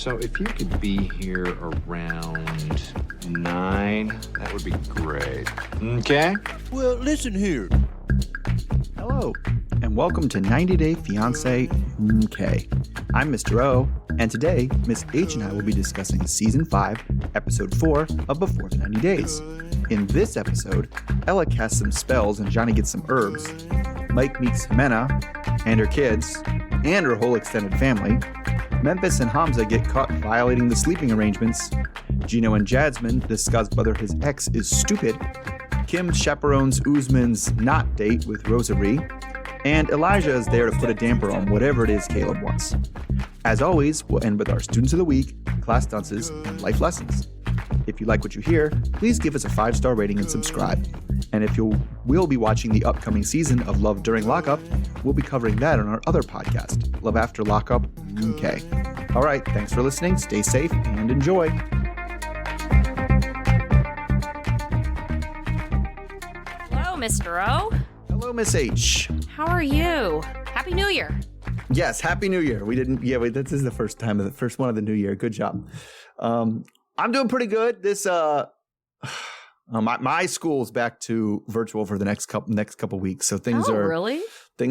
So if you could be here around 9, that would be great. Okay? Well, listen here. Hello, and welcome to 90 Day Fiancé MK. I'm Mr. O, and today, Miss H and I will be discussing Season 5, Episode 4 of Before the 90 Days. In this episode, Ella casts some spells and Johnny gets some herbs. Mike meets Ximena and her kids, and her whole extended family. Memphis and Hamza get caught violating the sleeping arrangements. Gino and Jasmine discuss whether his ex is stupid. Kim chaperones Usman's not date with Rosary. And Elijah is there to put a damper on whatever it is Caleb wants. As always, we'll end with our Students of the Week, class dances, and life lessons. If you like what you hear, please give us a 5-star rating and subscribe. And if we'll be watching the upcoming season of Love During Lockup, we'll be covering that on our other podcast, Love After Lockup UK. All right, thanks for listening, stay safe, and enjoy. Hello, Mr. O. Hello, Miss H. How are you? Happy New Year. Yes, Happy New Year. This is the first one of the new year. Good job. I'm doing pretty good. This my school's back to virtual for the next couple weeks, so things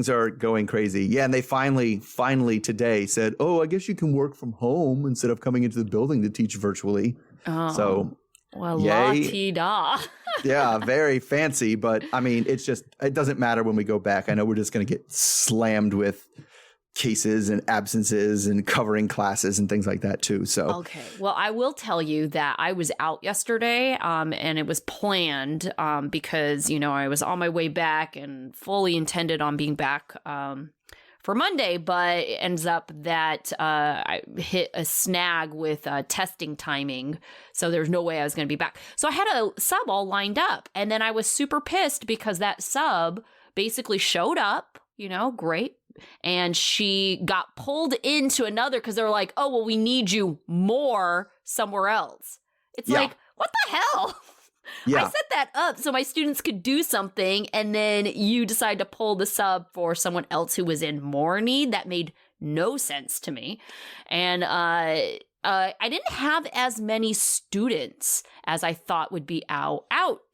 are going crazy. Yeah, and they finally today said, "Oh, I guess you can work from home instead of coming into the building to teach virtually." Oh, so, well, yay. la-ti-da. Yeah, very fancy, but I mean, it doesn't matter when we go back. I know we're just going to get slammed with cases and absences and covering classes and things like that too. So okay, well, I will tell you that I was out yesterday, and it was planned because I was on my way back and fully intended on being back for Monday, but it ends up that I hit a snag with testing timing, so there's no way I was going to be back. So I had a sub all lined up, and then I was super pissed because that sub basically showed up, great. And she got pulled into another because they were like, "Oh, well, we need you more somewhere else." It's like, what the hell? Yeah. I set that up so my students could do something, and then you decide to pull the sub for someone else who was in more need. That made no sense to me. And I didn't have as many students as I thought would be out.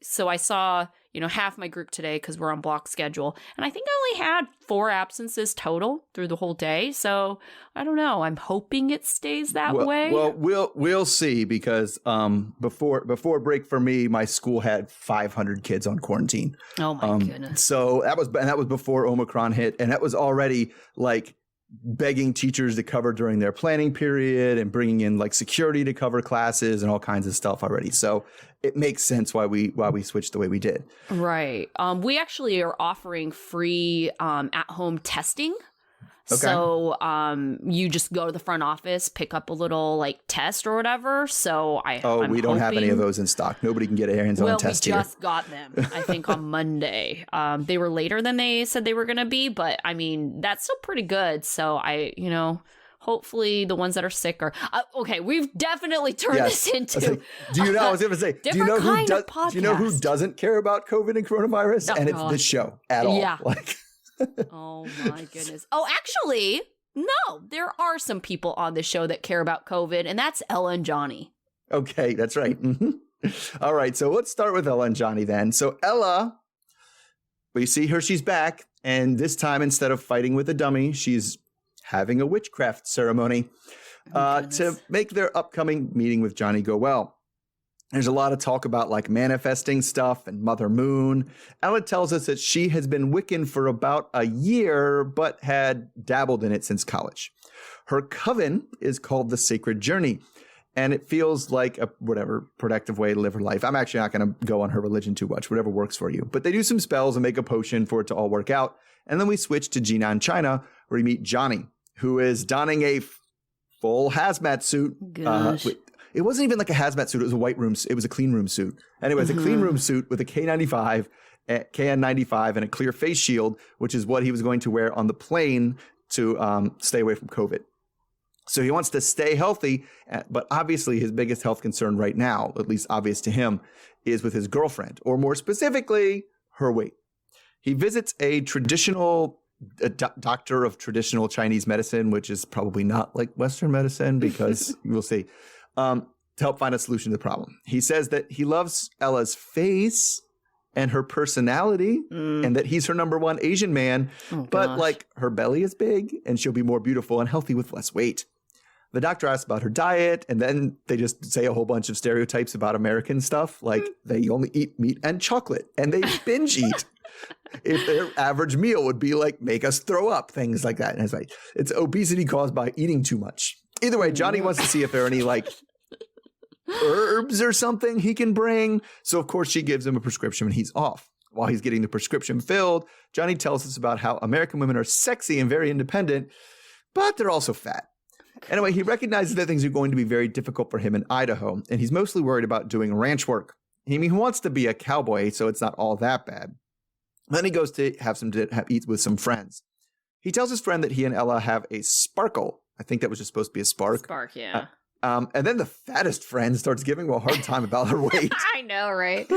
So I saw half my group today because we're on block schedule. And I think I only had 4 absences total through the whole day. So I don't know. I'm hoping it stays that way. Well, we'll see, because before break for me, my school had 500 kids on quarantine. Oh my goodness. So that was before Omicron hit, and that was already like begging teachers to cover during their planning period and bringing in like security to cover classes and all kinds of stuff already. So it makes sense why we switched the way we did. Right. We actually are offering free at-home testing. Okay. So you just go to the front office, pick up a little test or whatever. So we don't have any of those in stock. Nobody can get a hands-on test here. We just got them, I think, on Monday. They were later than they said they were going to be, but I mean, that's still pretty good. So hopefully the ones that are sick are okay. We've definitely turned this into. Do you know who doesn't care about COVID and coronavirus? And it's this show at all. Yeah. Oh my goodness. Oh, actually, no, there are some people on this show that care about COVID, and that's Ella and Johnny. Okay, that's right. All right, so let's start with Ella and Johnny then. So Ella, we see her, she's back, and this time instead of fighting with a dummy, she's having a witchcraft ceremony to make their upcoming meeting with Johnny go well. There's a lot of talk about manifesting stuff and Mother Moon. Ella tells us that she has been Wiccan for about a year, but had dabbled in it since college. Her coven is called the Sacred Journey, and it feels like a productive way to live her life. I'm actually not going to go on her religion too much, whatever works for you. But they do some spells and make a potion for it to all work out. And then we switch to Jinan, China, where we meet Johnny, who is donning a full hazmat suit. It wasn't even like a hazmat suit. It was it was a clean room suit. Anyways, a clean room suit with a KN95 and a clear face shield, which is what he was going to wear on the plane to stay away from COVID. So he wants to stay healthy, but obviously his biggest health concern right now, at least obvious to him, is with his girlfriend, or more specifically, her weight. He visits a traditional a doctor of traditional Chinese medicine, which is probably not like Western medicine because we'll see, to help find a solution to the problem. He says that he loves Ella's face and her personality and that he's her number one Asian man, but like her belly is big and she'll be more beautiful and healthy with less weight. The doctor asks about her diet, and then they just say a whole bunch of stereotypes about American stuff, like they only eat meat and chocolate, and they binge eat. If their average meal would be like, make us throw up, things like that. And it's like, it's obesity caused by eating too much. Either way, Johnny wants to see if there are any like herbs or something he can bring. So of course she gives him a prescription and he's off. While he's getting the prescription filled, Johnny tells us about how American women are sexy and very independent, but they're also fat. Anyway, he recognizes that things are going to be very difficult for him in Idaho, and he's mostly worried about doing ranch work. He wants to be a cowboy, so it's not all that bad. Then he goes to eat with some friends. He tells his friend that he and Ella have a sparkle. I think that was just supposed to be a spark. Spark, yeah. And then the fattest friend starts giving him a hard time about her weight. I know, right?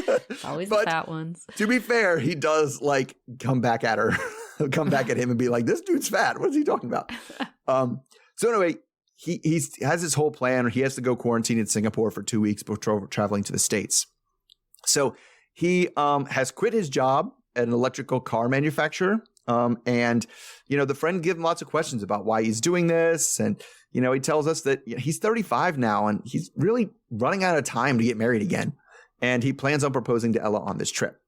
Always the fat ones. To be fair, he does like come back at her, come back at him and be like, this dude's fat. What is he talking about? So anyway, he has his whole plan. He has to go quarantine in Singapore for 2 weeks before traveling to the States. So he has quit his job at an electrical car manufacturer. And, the friend gives him lots of questions about why he's doing this. And, he tells us that he's 35 now and he's really running out of time to get married again. And he plans on proposing to Ella on this trip.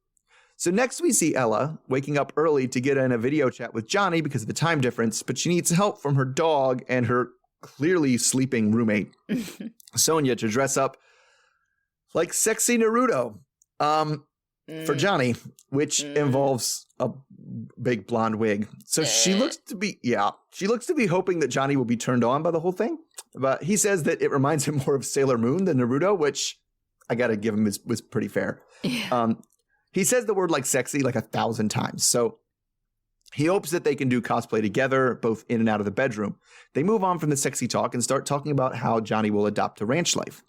So next we see Ella waking up early to get in a video chat with Johnny because of the time difference, but she needs help from her dog and her clearly sleeping roommate, Sonia, to dress up like sexy Naruto for Johnny, which involves a big blonde wig. So she looks to be hoping that Johnny will be turned on by the whole thing. But he says that it reminds him more of Sailor Moon than Naruto, which I got to give him was pretty fair. Yeah. He says the word like sexy like 1,000 times. So he hopes that they can do cosplay together, both in and out of the bedroom. They move on from the sexy talk and start talking about how Johnny will adopt a ranch life.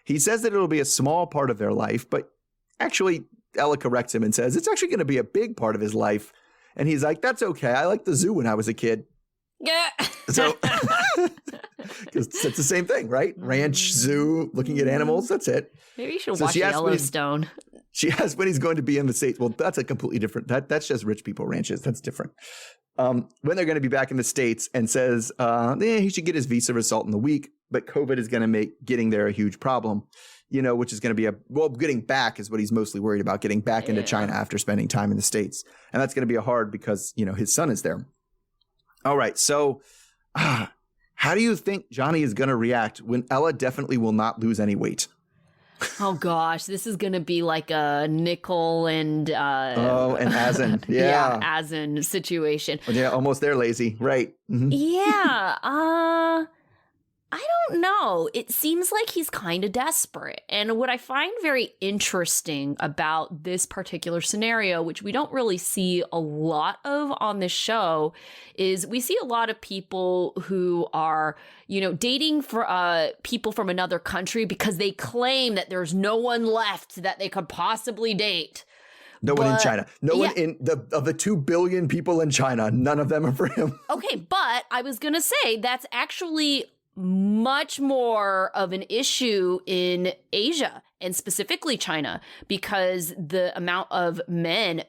He says that it'll be a small part of their life, but actually Ella corrects him and says it's actually going to be a big part of his life. And he's like, that's okay. I liked the zoo when I was a kid. Yeah. So, because it's the same thing, right? Ranch, zoo, looking at animals. That's it. Maybe you should watch Yellowstone. She asks when he's going to be in the States. Well, that's a completely different, that's just rich people ranches. That's different. When they're going to be back in the States, and says he should get his visa result in the week, but COVID is going to make getting there a huge problem, which is going to be getting back is what he's mostly worried about, getting back into China after spending time in the States. And that's going to be hard because, his son is there. All right. So how do you think Johnny is going to react when Ella definitely will not lose any weight? Oh gosh, this is gonna be like a Nickel and and Asin, yeah, Asin situation. Yeah, almost there, lazy, right? Mm-hmm. Yeah, I don't know. It seems like he's kind of desperate. And what I find very interesting about this particular scenario, which we don't really see a lot of on this show, is we see a lot of people who are, dating for people from another country because they claim that there's no one left that they could possibly date. No one in China. No one of the 2 billion people in China. None of them are for him. Okay, but I was going to say that's actually much more of an issue in Asia and specifically China, because the amount of men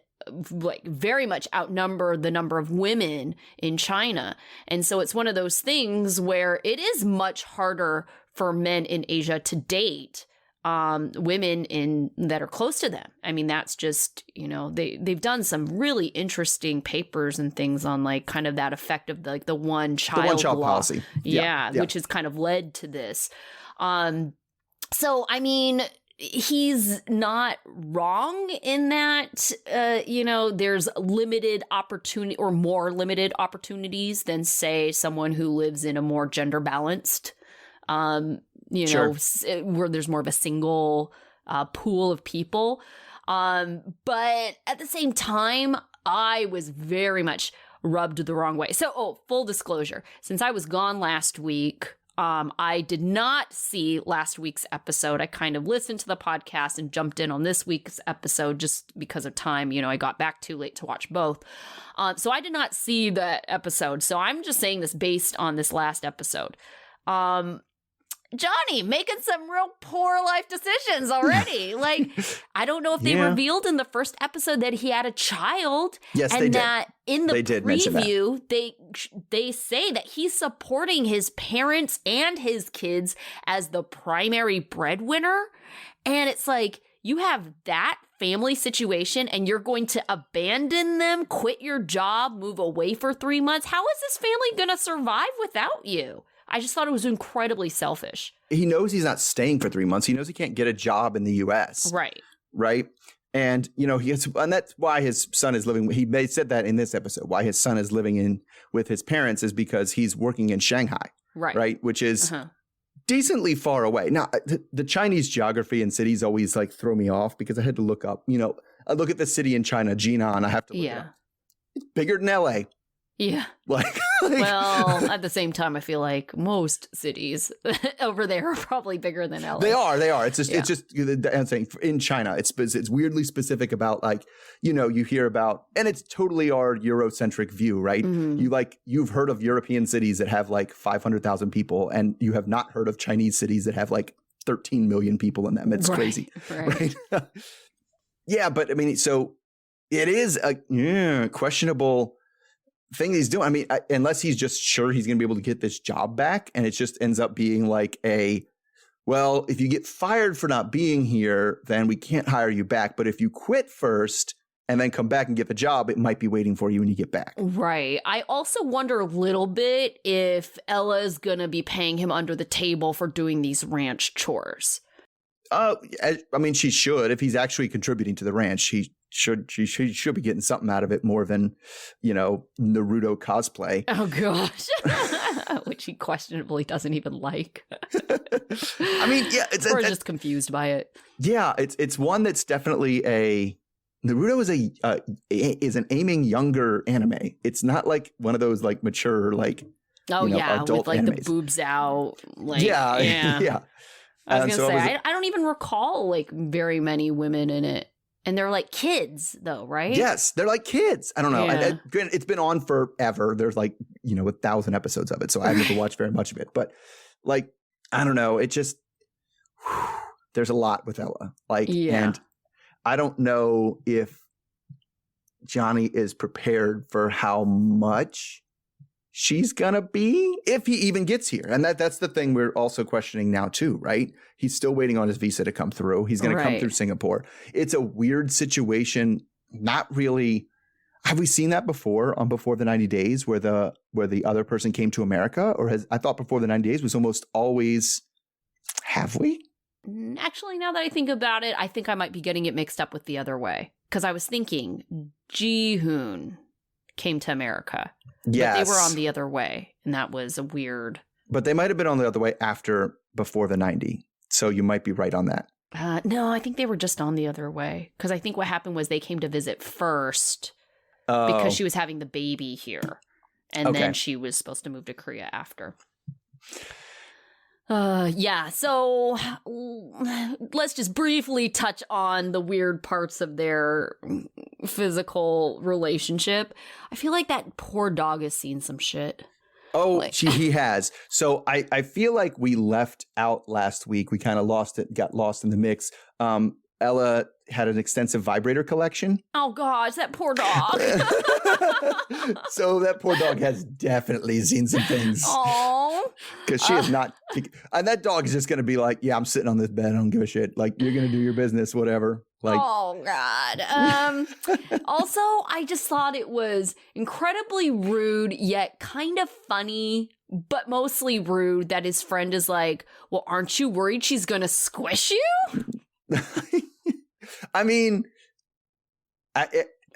very much outnumber the number of women in China. And so it's one of those things where it is much harder for men in Asia to date women that are close to them. I mean, that's just, they've done some really interesting papers and things on like kind of that effect of the one child law. Policy. Yeah, which has kind of led to this. So, I mean, he's not wrong in that, there's limited opportunity or more limited opportunities than, say, someone who lives in a more gender balanced sure. Where there's more of a single pool of people. But at the same time, I was very much rubbed the wrong way. So, full disclosure, since I was gone last week, I did not see last week's episode. I kind of listened to the podcast and jumped in on this week's episode just because of time. You know, I got back too late to watch both. So I did not see that episode. So I'm just saying this based on this last episode. Johnny making some real poor life decisions already. Like, I don't know if they revealed in the first episode that he had a child. Yes, and they did. that in the preview, that. they say that he's supporting his parents and his kids as the primary breadwinner. And it's like, you have that family situation and you're going to abandon them, quit your job, move away for 3 months. How is this family going to survive without you? I just thought it was incredibly selfish. He knows he's not staying for 3 months. He knows he can't get a job in the U.S. Right. Right. And, you know, and that's why his son is living. They said that in this episode, why his son is living in with his parents is because he's working in Shanghai. Right. Right. Which is decently far away. Now, the Chinese geography and cities always like throw me off because I had to look up, you know, I look at the city in China, Jinan, I have to look it up. It's bigger than L.A. Yeah. Like, well, at the same time, I feel like most cities over there are probably bigger than LA. They are. It's just, I'm saying in China, it's weirdly specific about like, you know, you hear about, and it's totally our Eurocentric view, right? Mm-hmm. You've heard of European cities that have like 500,000 people and you have not heard of Chinese cities that have like 13 million people in them. It's crazy. Right. Yeah. But I mean, so it is a questionable thing he's doing. I mean, unless he's just sure he's going to be able to get this job back, and it just ends up being like well, if you get fired for not being here, then we can't hire you back. But if you quit first and then come back and get the job, it might be waiting for you when you get back. Right. I also wonder a little bit if Ella's going to be paying him under the table for doing these ranch chores. I mean, she should. If he's actually contributing to the ranch, she should be getting something out of it more than, you know, Naruto cosplay. Oh gosh, which he questionably doesn't even like. I mean, yeah, we're just confused by it. Yeah, it's one that's definitely Naruto is an aiming younger anime. It's not like one of those like mature like adult with like animes. The boobs out. Like, yeah. I was gonna say I don't even recall like very many women in it. And they're like kids, though, right? Yes, they're like kids. I don't know. Yeah. It's been on forever. There's like, you know, 1,000 episodes of it. So I've never watched very much of it. But like, I don't know. It just, there's a lot with Ella. And I don't know if Johnny is prepared for how much she's gonna be if he even gets here. And that's the thing we're also questioning now too, right? He's still waiting on his visa to come through. He's gonna come through Singapore. It's a weird situation. Not really. Have we seen that before on Before the 90 Days where the other person came to America? Or I thought Before the 90 Days was almost always, have we? Actually, now that I think about it, I think I might be getting it mixed up with the other way. Because I was thinking Ji-hoon came to America. Yes. But they were on the other way, and that was a weird... But they might have been on the other way after Before the 90, so you might be right on that. No, I think they were just on the other way, because I think what happened was they came to visit first because she was having the baby here, and then she was supposed to move to Korea after. So let's just briefly touch on the weird parts of their physical relationship. I feel like that poor dog has seen some shit. Oh, he has. So I feel like we left out last week. We kind of got lost in the mix. Ella had an extensive vibrator collection. Oh, gosh, that poor dog. So that poor dog has definitely seen some things. Oh. Because she is not. And that dog is just going to be like, yeah, I'm sitting on this bed. I don't give a shit. Like, you're going to do your business, whatever. Like, oh, God. Also, I just thought it was incredibly rude, yet kind of funny, but mostly rude that his friend is like, well, aren't you worried she's going to squish you? I mean,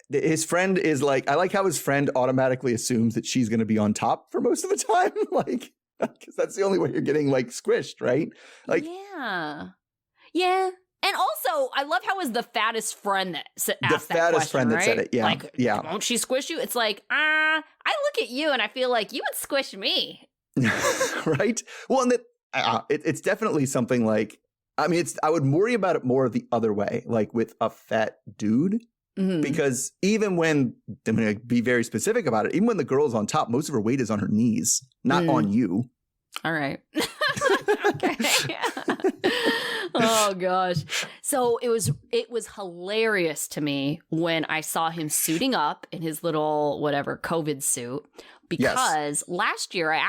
his friend is like, I like how his friend automatically assumes that she's going to be on top for most of the time. Like, because that's the only way you're getting like squished, right? Like, yeah. And also, I love how it was the fattest friend that asked that question, the fattest friend that said it, yeah. Like, won't she squish you? It's like, I look at you and I feel like you would squish me. Right? Well, and it's definitely something like, I mean, I would worry about it more the other way, like with a fat dude. Mhm. Because even when, I'm going to be very specific about it, even when the girl's on top, most of her weight is on her knees, not on you. All right. Okay. Oh gosh. So it was hilarious to me when I saw him suiting up in his little whatever COVID suit, because last year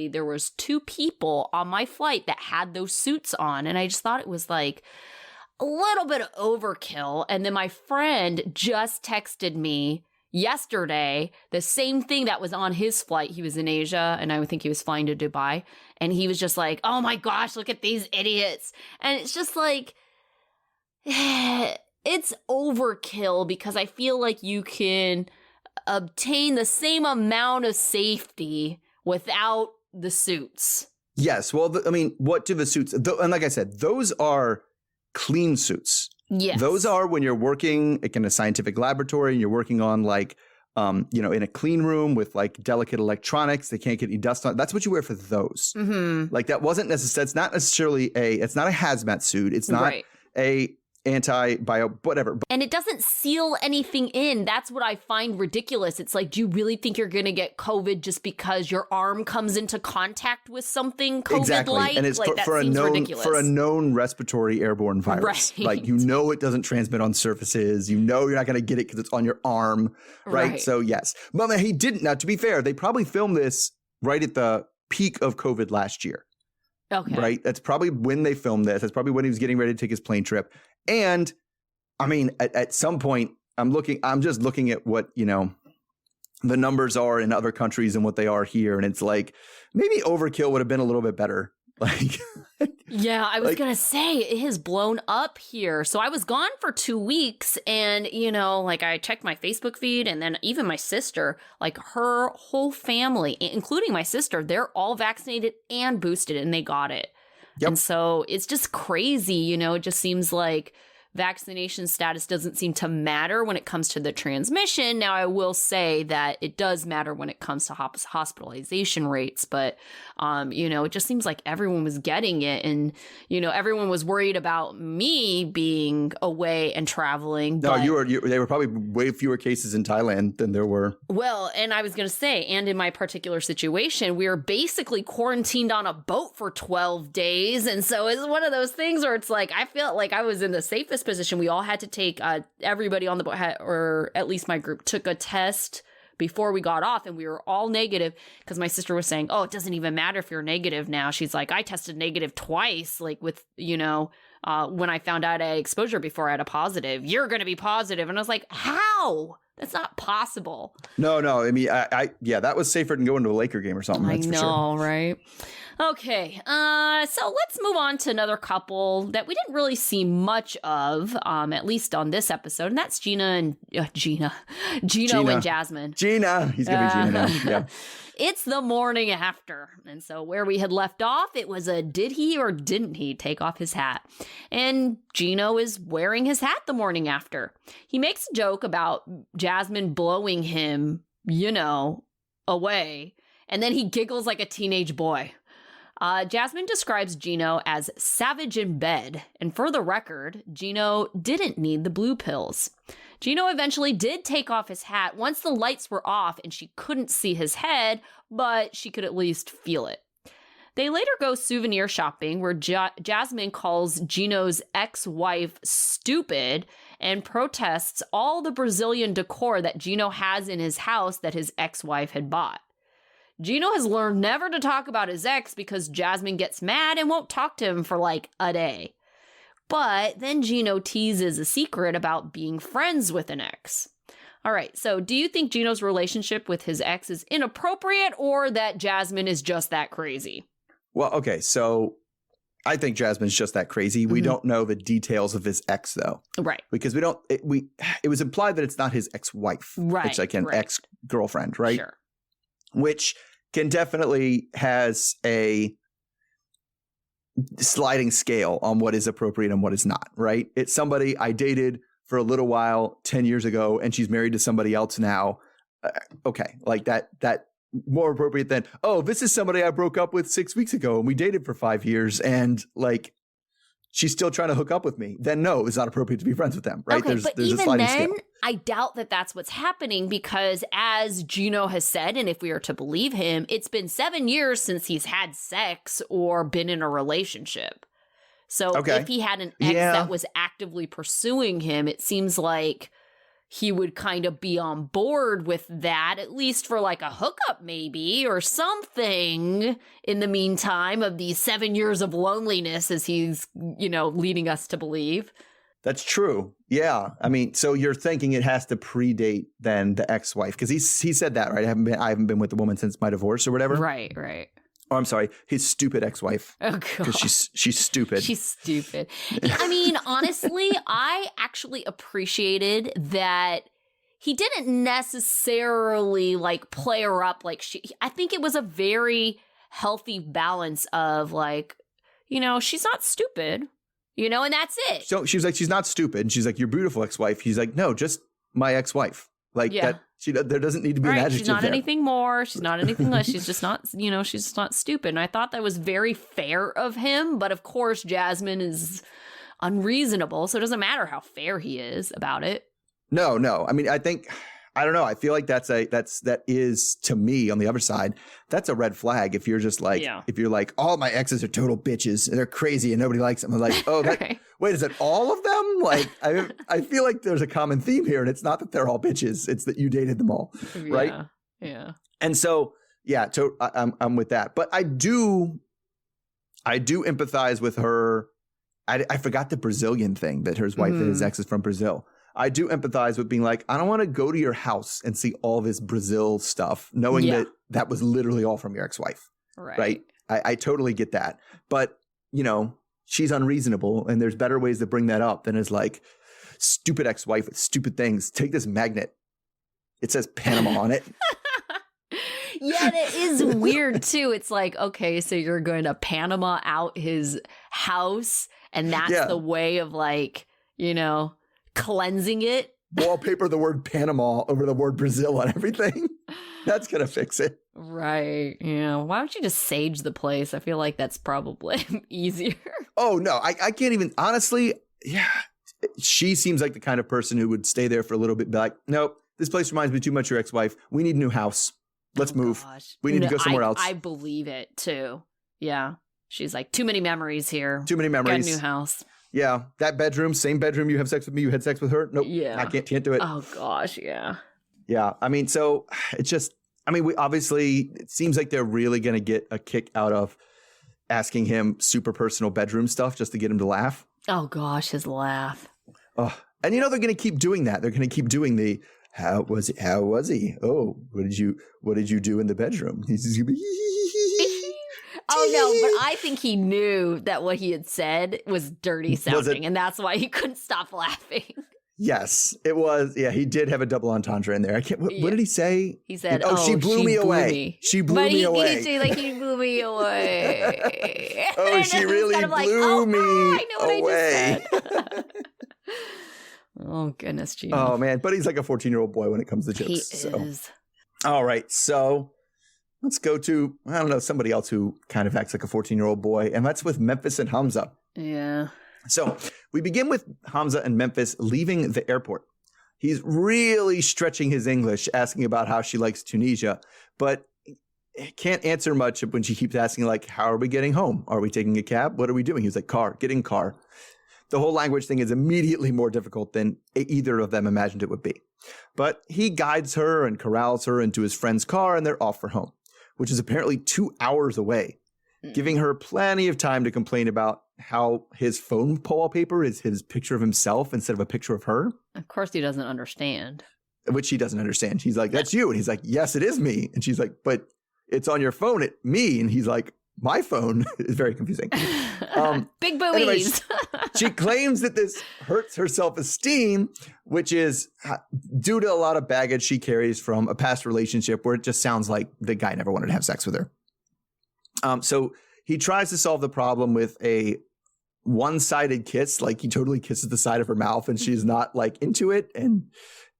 there was 2 people on my flight that had those suits on, and I just thought it was like a little bit of overkill. And then my friend just texted me yesterday the same thing that was on his flight. He was in Asia, and I would think he was flying to Dubai, and he was just like, oh my gosh, look at these idiots. And it's just like, it's overkill, because I feel like you can obtain the same amount of safety without the suits. Yes. Well, I mean, what do the suits, and like I said, those are clean suits. Yes. Those are when you're working like in a scientific laboratory and you're working on like, in a clean room with like delicate electronics. They can't get any dust on. That's what you wear for those. Mm-hmm. Like that wasn't necessarily, it's not necessarily it's not a hazmat suit. It's not a anti-bio, whatever. And it doesn't seal anything in. That's what I find ridiculous. It's like, do you really think you're going to get COVID just because your arm comes into contact with something COVID-like? Exactly. And it's like, for a known respiratory airborne virus. Right. Like, it doesn't transmit on surfaces. You're not going to get it because it's on your arm. Right? So yes. But he didn't. Now, to be fair, they probably filmed this right at the peak of COVID last year. Okay. Right? That's probably when they filmed this. That's probably when he was getting ready to take his plane trip. And I mean, at some point, I'm just looking at what, the numbers are in other countries and what they are here. And it's like, maybe overkill would have been a little bit better. Like, yeah, I was going to say it has blown up here. So I was gone for 2 weeks, and, I checked my Facebook feed, and then even my sister, like her whole family, including my sister, they're all vaccinated and boosted, and they got it. Yep. And so it's just crazy, it just seems like vaccination status doesn't seem to matter when it comes to the transmission. Now, I will say that it does matter when it comes to hospitalization rates, but, it just seems like everyone was getting it, and, everyone was worried about me being away and traveling. No, they were probably way fewer cases in Thailand than there were. Well, and I was going to say, and in my particular situation, we were basically quarantined on a boat for 12 days. And so it's one of those things where it's like, I felt like I was in the safest position. We all had to take, everybody on the boat or at least my group took a test before we got off, and we were all negative, because my sister was saying, oh, it doesn't even matter if you're negative now. She's like, I tested negative twice, like with, when I found out I had exposure before I had a positive. You're going to be positive. And I was like, how? That's not possible. No. I mean, that was safer than going to a Laker game or something. That's for sure. I know, right? Okay, so let's move on to another couple that we didn't really see much of, at least on this episode, and that's Gino and Jasmine. Gina, he's gonna be Gina now. Yeah. It's the morning after, and so where we had left off, it was a did he or didn't he take off his hat, and Gino is wearing his hat the morning after. He makes a joke about Jasmine blowing him, away, and then he giggles like a teenage boy. Jasmine describes Gino as savage in bed, and for the record, Gino didn't need the blue pills. Gino eventually did take off his hat once the lights were off and she couldn't see his head, but she could at least feel it. They later go souvenir shopping, where Jasmine calls Gino's ex-wife stupid and protests all the Brazilian decor that Gino has in his house that his ex-wife had bought. Gino has learned never to talk about his ex because Jasmine gets mad and won't talk to him for like a day. But then Gino teases a secret about being friends with an ex. All right, so do you think Gino's relationship with his ex is inappropriate, or that Jasmine is just that crazy? Well, okay, so I think Jasmine's just that crazy. Mm-hmm. We don't know the details of his ex, though. Right. Because it was implied that it's not his ex-wife. Right. It's like an ex-girlfriend, right? Sure. Which can definitely has a sliding scale on what is appropriate and what is not, right? It's somebody I dated for a little while 10 years ago, and she's married to somebody else now. Okay, like that more appropriate than, oh, this is somebody I broke up with 6 weeks ago and we dated for 5 years and like she's still trying to hook up with me, then no, it's not appropriate to be friends with them, right? Okay, but even a sliding then, scale. I doubt that that's what's happening because as Gino has said, and if we are to believe him, it's been 7 years since he's had sex or been in a relationship. So if he had an ex that was actively pursuing him, it seems like he would kind of be on board with that, at least for like a hookup maybe or something in the meantime of these 7 years of loneliness as he's, leading us to believe. That's true. Yeah. I mean, so you're thinking it has to predate then the ex-wife because he said that, right? I haven't been with the woman since my divorce or whatever. Right. Oh, I'm sorry. His stupid ex-wife. Oh, God. Because she's stupid. She's stupid. I mean, honestly, I actually appreciated that he didn't necessarily like play her up like I think it was a very healthy balance of like, she's not stupid, and that's it. So she was like, she's not stupid. And she's like, you're beautiful ex-wife. He's like, no, just my ex-wife. Like that. There doesn't need to be an adjective. She's not there. anything more. She's not anything less. She's just not, she's just not stupid. And I thought that was very fair of him. But of course, Jasmine is unreasonable. So it doesn't matter how fair he is about it. No. I mean, I don't know. I feel like that is to me on the other side, that's a red flag. If you're just like, if you're like, all my exes are total bitches and they're crazy and nobody likes them. I'm like, oh, wait, is it all of them? Like, I feel like there's a common theme here and it's not that they're all bitches. It's that you dated them all. Right. Yeah. And so, I'm with that. But I do empathize with her. I forgot the Brazilian thing that his wife and his ex is from Brazil. I do empathize with being like, I don't want to go to your house and see all this Brazil stuff, knowing that was literally all from your ex-wife. Right? I totally get that. But, she's unreasonable and there's better ways to bring that up than is like stupid ex-wife with stupid things. Take this magnet. It says Panama on it. Yeah, it is weird too. It's like, okay, so you're going to Panama out his house and that's the way of like, cleansing it. Wallpaper the word Panama over the word Brazil on everything. That's going to fix it. Right. Yeah. Why don't you just sage the place? I feel like that's probably easier. Oh, no. I can't even. Honestly, she seems like the kind of person who would stay there for a little bit, be like, nope, this place reminds me too much of your ex-wife. We need a new house. Let's move. Gosh. We need to go somewhere else. I believe it too. Yeah. She's like, too many memories here. Too many memories. Got a new house. Yeah, that bedroom, same bedroom you have sex with me, you had sex with her? Nope, I can't do it. Oh, gosh, yeah. Yeah, I mean, so it's just, we obviously, it seems like they're really going to get a kick out of asking him super personal bedroom stuff just to get him to laugh. Oh, gosh, his laugh. Oh, and they're going to keep doing that. They're going to keep doing the, how was he? Oh, what did you do in the bedroom? He's just going to be... Oh, no, but I think he knew that what he had said was dirty sounding, and that's why he couldn't stop laughing. Yes, it was. Yeah, he did have a double entendre in there. What did he say? He said, she blew me away. She blew me away. He blew me away. Oh, she really blew me I know what away. I just said. Oh, goodness, Gino. Oh, man. But he's like a 14-year-old boy when it comes to jokes. He is. All right, so... let's go to, I don't know, somebody else who kind of acts like a 14-year-old boy, and that's with Memphis and Hamza. Yeah. So we begin with Hamza and Memphis leaving the airport. He's really stretching his English, asking about how she likes Tunisia, but can't answer much when she keeps asking, like, how are we getting home? Are we taking a cab? What are we doing? He's like, get in car. The whole language thing is immediately more difficult than either of them imagined it would be. But he guides her and corrals her into his friend's car, and they're off for home, which is apparently 2 hours away, giving her plenty of time to complain about how his phone wallpaper is his picture of himself instead of a picture of her. Of course he doesn't understand. Which she doesn't understand. She's like, that's you. And he's like, yes, it is me. And she's like, but it's on your phone at me. And he's like, my phone is very confusing. Big boobies. Anyway, she claims that this hurts her self-esteem, which is due to a lot of baggage she carries from a past relationship where it just sounds like the guy never wanted to have sex with her. So he tries to solve the problem with a one-sided kiss, like he totally kisses the side of her mouth and she's not like into it, and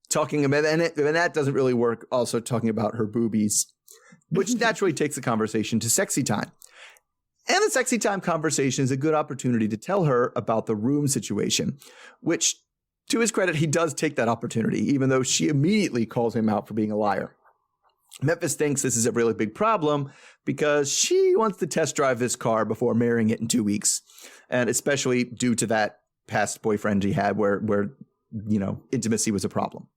talking about and that doesn't really work. Also talking about her boobies. which naturally takes the conversation to sexy time. And the sexy time conversation is a good opportunity to tell her about the room situation, which, to his credit, he does take that opportunity, even though she immediately calls him out for being a liar. Memphis thinks this is a really big problem because she wants to test drive this car before marrying it in 2 weeks, and especially due to that past boyfriend he had where intimacy was a problem.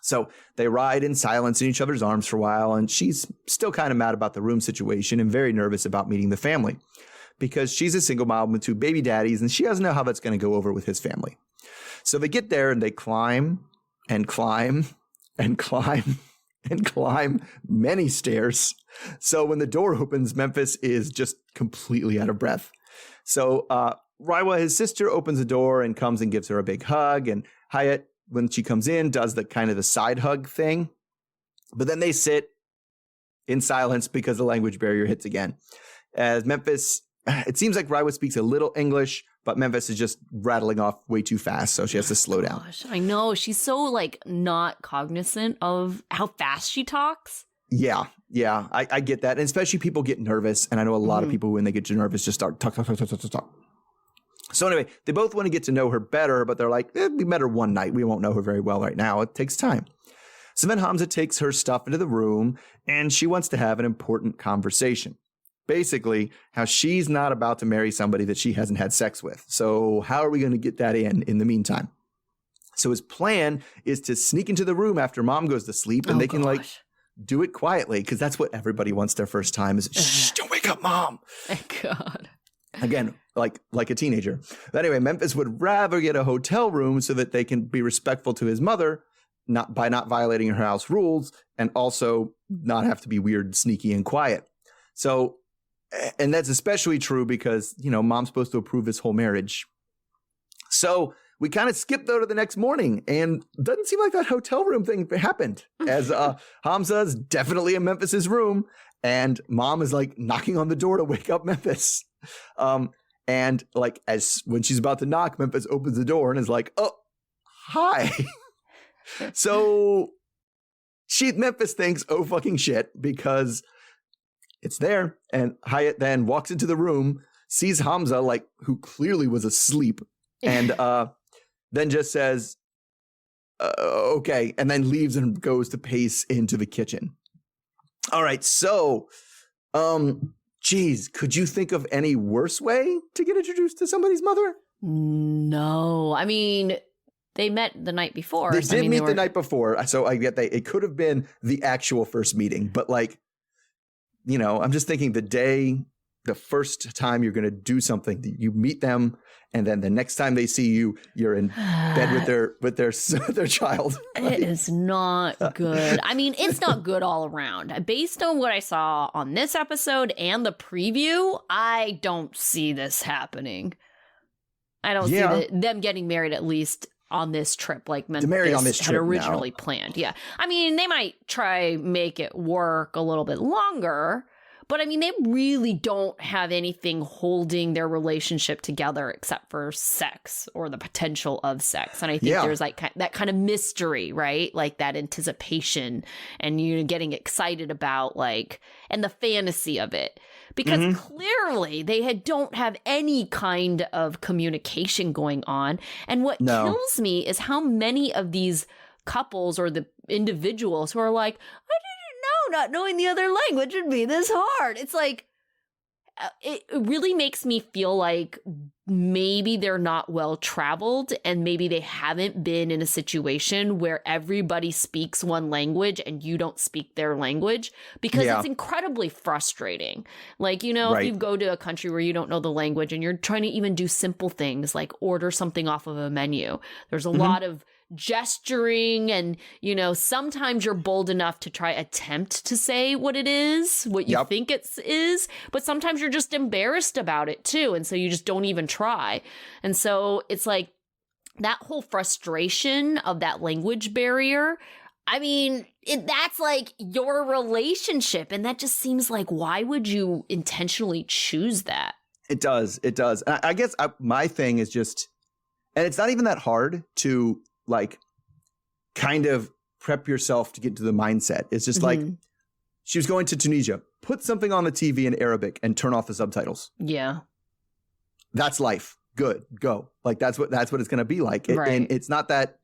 So they ride in silence in each other's arms for a while, and she's still kind of mad about the room situation and very nervous about meeting the family because she's a single mom with 2 baby daddies, and she doesn't know how that's going to go over with his family. So they get there and they climb and climb and climb and climb many stairs. So when the door opens, Memphis is just completely out of breath. So Raiwa, his sister, opens the door and comes and gives her a big hug, and Hyatt, when she comes in, does the kind of the side hug thing. But then they sit in silence because the language barrier hits again. As Memphis, it seems like Raiwa speaks a little English, but Memphis is just rattling off way too fast, so she has to slow down. Gosh, I know. She's so, not cognizant of how fast she talks. Yeah, I get that. And especially people get nervous, and I know a lot of people, when they get nervous, just start talk. So anyway, they both want to get to know her better, but they're like, we met her one night. We won't know her very well right now. It takes time. So then Hamza takes her stuff into the room, and she wants to have an important conversation. Basically, how she's not about to marry somebody that she hasn't had sex with. So how are we going to get that in the meantime? So his plan is to sneak into the room after mom goes to sleep, and they can do it quietly, because that's what everybody wants their first time is, shh, don't wake up mom. Thank God. Again, like a teenager. But anyway, Memphis would rather get a hotel room so that they can be respectful to his mother, not violating her house rules, and also not have to be weird, sneaky, and quiet. So, and that's especially true because, mom's supposed to approve this whole marriage. So we kind of skip, though, to the next morning, and doesn't seem like that hotel room thing happened, as Hamza's definitely in Memphis's room, and mom is knocking on the door to wake up Memphis. And as when she's about to knock, Memphis opens the door and is like, oh, hi. So Memphis thinks, oh, fucking shit, because it's there. And Hyatt then walks into the room, sees Hamza, who clearly was asleep, and then just says, okay, and then leaves and goes to pace into the kitchen. All right, so, geez, could you think of any worse way to get introduced to somebody's mother? No. I mean, they met the night before. They did meet the night before, so I get that. It could have been the actual first meeting, but I'm just thinking the first time you're going to do something, you meet them, and then the next time they see you, you're in bed with their child. It is not good. I mean, it's not good all around. Based on what I saw on this episode and the preview, I don't see this happening. I don't see them getting married, at least on this trip, like Memphis had originally planned. Yeah. I mean, they might try make it work a little bit longer, but I mean, they really don't have anything holding their relationship together except for sex or the potential of sex. And I think there's that kind of mystery, right? Like that anticipation and getting excited about and the fantasy of it. Because clearly they don't have any kind of communication going on. And what kills me is how many of these couples or the individuals who are like, I didn't know not knowing the other language would be this hard. It's it really makes me feel like maybe they're not well traveled and maybe they haven't been in a situation where everybody speaks one language and you don't speak their language, because it's incredibly frustrating. If you go to a country where you don't know the language and you're trying to even do simple things like order something off of a menu, there's a lot of gesturing and, sometimes you're bold enough to try attempt to say what it is, what you think it is, but sometimes you're just embarrassed about it too. And so you just don't even try. And so it's that whole frustration of that language barrier. I mean, that's your relationship. And that just seems why would you intentionally choose that? It does. And I guess my thing is just, and it's not even that hard to kind of prep yourself to get to the mindset. It's just she was going to Tunisia. Put something on the TV in Arabic and turn off the subtitles. Yeah. That's life. Good. Go. Like that's what it's going to be like. Right. And it's not that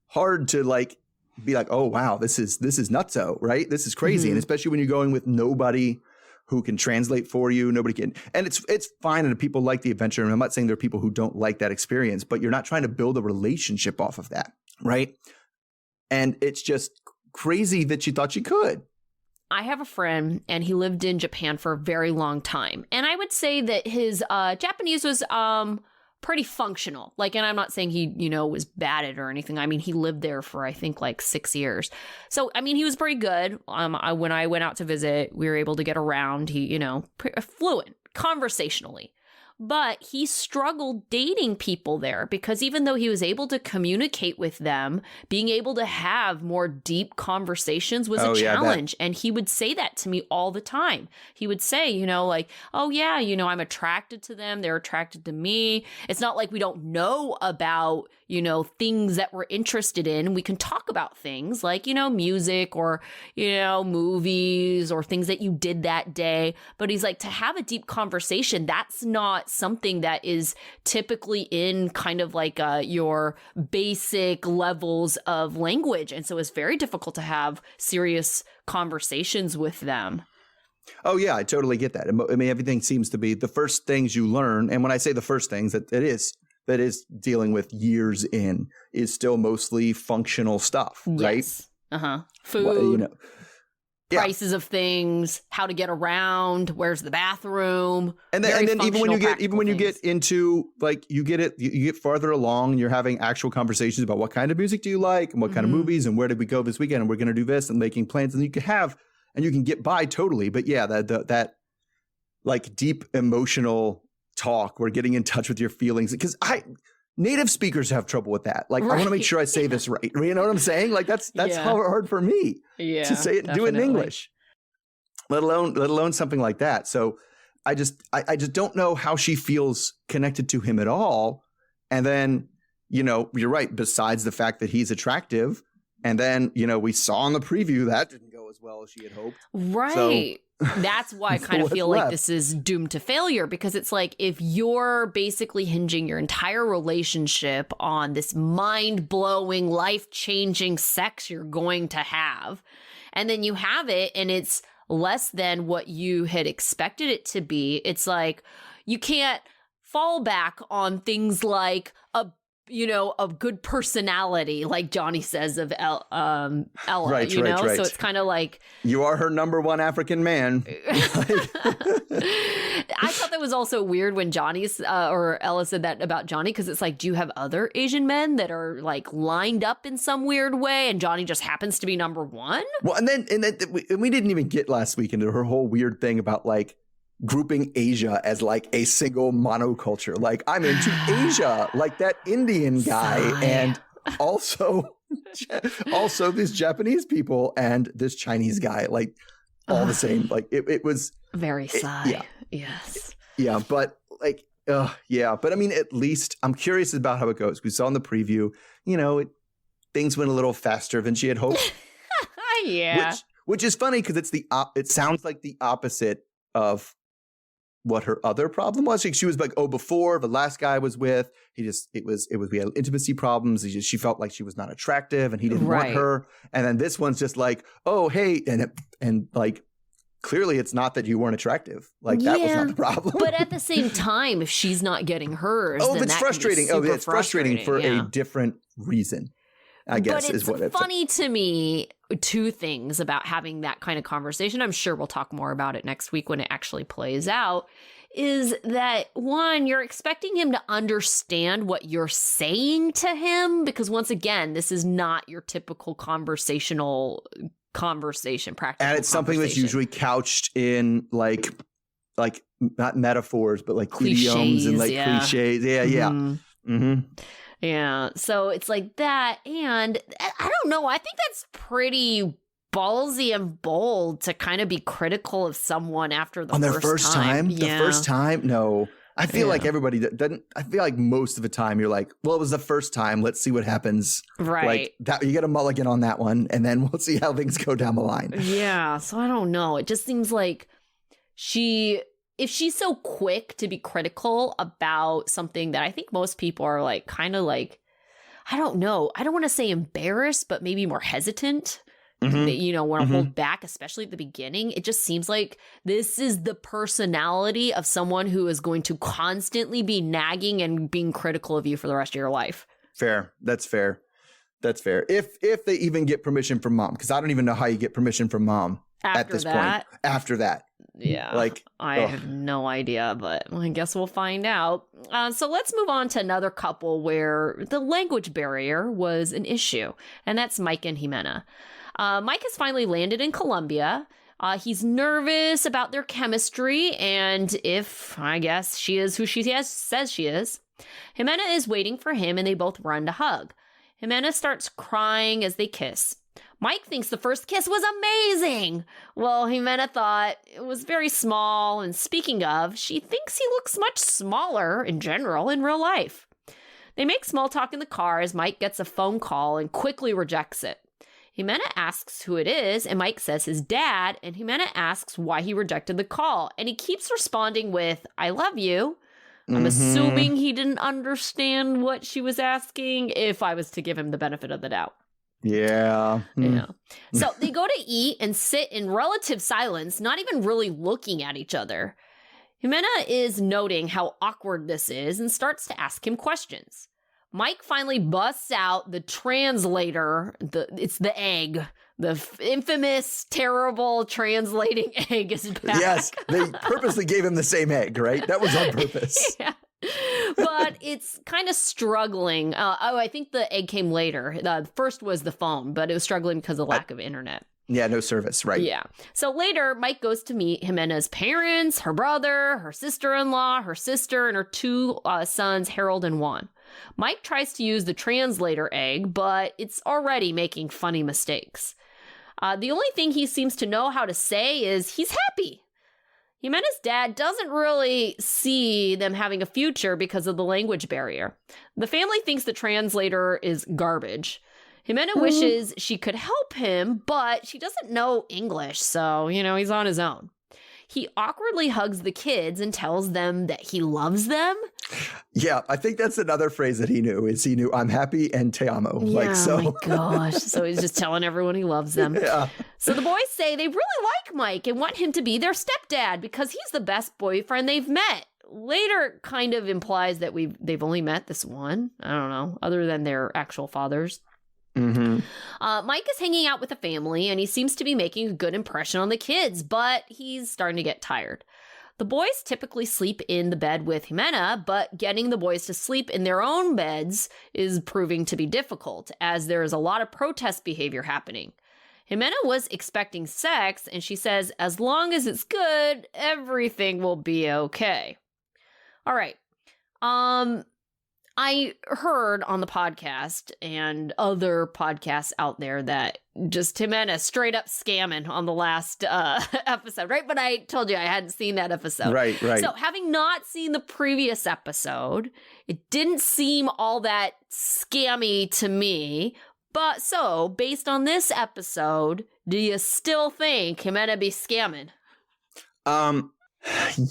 hard to like be like, oh wow, this is nutso, right? This is crazy. And especially when you're going with nobody who can translate for you, nobody can. And it's fine, and people like the adventure. And I'm not saying there are people who don't like that experience, but you're not trying to build a relationship off of that, right? And it's just crazy that she thought she could. I have a friend, and he lived in Japan for a very long time. And I would say that his Japanese was pretty functional. Like, and I'm not saying he, was bad at it or anything. I mean, he lived there for, I think, like 6 years. So, I mean, he was pretty good. When I went out to visit, we were able to get around. He, fluent, conversationally. But he struggled dating people there because even though he was able to communicate with them, being able to have more deep conversations was a challenge. And he would say that to me all the time. He would say, like, oh, yeah, I'm attracted to them. They're attracted to me. It's not like we don't know about, things that we're interested in. We can talk about things like, music or, movies or things that you did that day. But he's like, to have a deep conversation, that's not something that is typically in kind of like your basic levels of language. And so it's very difficult to have serious conversations with them. Oh, yeah, I totally get that. I mean, everything seems to be the first things you learn. And when I say the first things, that is dealing with years in is still mostly functional stuff, right? Yes. Food. Well, prices of things, how to get around, where's the bathroom, and then even when you get into like you get farther along and you're having actual conversations about what kind of music do you like and what kind of movies and where did we go this weekend and we're going to do this and making plans, and you can get by totally. But yeah, that like deep emotional talk, we're getting in touch with your feelings, because native speakers have trouble with that. Like, right. I want to make sure I say this right. You know what I'm saying? Like that's hard for me to say it and do it in English, let alone something like that. So I just don't know how she feels connected to him at all. And then, you're right. Besides the fact that he's attractive, and then, we saw in the preview that didn't go as well as she had hoped. Right. So, that's why I kind of feel like this is doomed to failure, because it's like if you're basically hinging your entire relationship on this mind-blowing, life-changing sex you're going to have, and then you have it and it's less than what you had expected it to be, it's like you can't fall back on things like a good personality, like Johnny says of Ella, right. So it's kind of like, you are her number one African man. I thought that was also weird when Johnny's or Ella said that about Johnny, because it's like, do you have other Asian men that are like lined up in some weird way, and Johnny just happens to be number one? Well, and then we didn't even get last week into her whole weird thing about like grouping Asia as like a single monoculture. Like, I'm into Asia, like that Indian guy, and also these Japanese people and this Chinese guy, like all the same. Like it was very sigh. Yes. Yeah, but like, but I mean, at least I'm curious about how it goes. We saw in the preview, things went a little faster than she had hoped. Yeah. Which is funny because it sounds like the opposite of what her other problem was. She was like, before the last guy I was with, we had intimacy problems. She felt like she was not attractive and he didn't want her. And then this one's just like, oh, hey. And like, clearly it's not that you weren't attractive. Like that was not the problem. But at the same time, if she's not getting hers, then it's frustrating. It's frustrating for a different reason, I guess, is what it's funny to me. Two things about having that kind of conversation, I'm sure we'll talk more about it next week when it actually plays out, is that one, you're expecting him to understand what you're saying to him, because once again, this is not your typical practical conversation. And it's something that's usually couched in like not metaphors, but like idioms and like cliches. Yeah. Mm-hmm. Yeah, so it's like that, and I don't know, I think that's pretty ballsy and bold to kind of be critical of someone after the first time. Yeah. The first time? No, I feel like everybody doesn't. I feel like most of the time you're like, well, it was the first time. Let's see what happens. Right. Like that, you get a mulligan on that one, and then we'll see how things go down the line. Yeah. So I don't know. It just seems like if she's so quick to be critical about something that I think most people are like, kind of like, I don't know. I don't want to say embarrassed, but maybe more hesitant. Want to hold back, especially at the beginning. It just seems like this is the personality of someone who is going to constantly be nagging and being critical of you for the rest of your life. Fair. That's fair. If they even get permission from mom, because I don't even know how you get permission from mom at this point. After that. Yeah. Like, I have no idea, but I guess we'll find out. So let's move on to another couple where the language barrier was an issue, and that's Mike and Ximena. Mike has finally landed in Colombia. He's nervous about their chemistry, and if, I guess, she is who she says she is. Ximena is waiting for him, and they both run to hug. Ximena starts crying as they kiss. Mike thinks the first kiss was amazing. Well, Ximena thought it was very small, and speaking of, she thinks he looks much smaller in general in real life. They make small talk in the car as Mike gets a phone call and quickly rejects it. Ximena asks who it is, and Mike says his dad, and Ximena asks why he rejected the call, and he keeps responding with, I love you. I'm assuming he didn't understand what she was asking, if I was to give him the benefit of the doubt. Yeah. Yeah. So they go to eat and sit in relative silence, not even really looking at each other. Ximena is noting how awkward this is and starts to ask him questions. Mike finally busts out the translator. It's the egg. The infamous, terrible translating egg is back. Yes, they purposely gave him the same egg, right? That was on purpose. Yeah. But it's kind of struggling. I think the egg came later. First was the phone, but it was struggling because of lack of internet. Yeah, no service, right? Yeah. So later, Mike goes to meet Ximena's parents, her brother, her sister-in-law, her sister, and her two sons, Harold and Juan. Mike tries to use the translator egg, but it's already making funny mistakes. The only thing he seems to know how to say is he's happy. Ximena's dad doesn't really see them having a future because of the language barrier. The family thinks the translator is garbage. Ximena wishes she could help him, but she doesn't know English, so, he's on his own. He awkwardly hugs the kids and tells them that he loves them. Yeah, I think that's another phrase that he knew, I'm happy and te amo. Yeah, oh my gosh. So he's just telling everyone he loves them. Yeah. So the boys say they really like Mike and want him to be their stepdad because he's the best boyfriend they've met. Later kind of implies that they've only met this one. I don't know, other than their actual fathers. Mike is hanging out with the family and he seems to be making a good impression on the kids, but he's starting to get tired. The boys typically sleep in the bed with Ximena, but getting the boys to sleep in their own beds is proving to be difficult as there is a lot of protest behavior happening. Ximena was expecting sex and she says, as long as it's good, everything will be okay. All right. I heard on the podcast and other podcasts out there that just Ximena straight up scamming on the last episode, right? But I told you I hadn't seen that episode. Right. So having not seen the previous episode, it didn't seem all that scammy to me. But so, based on this episode, do you still think Ximena be scamming?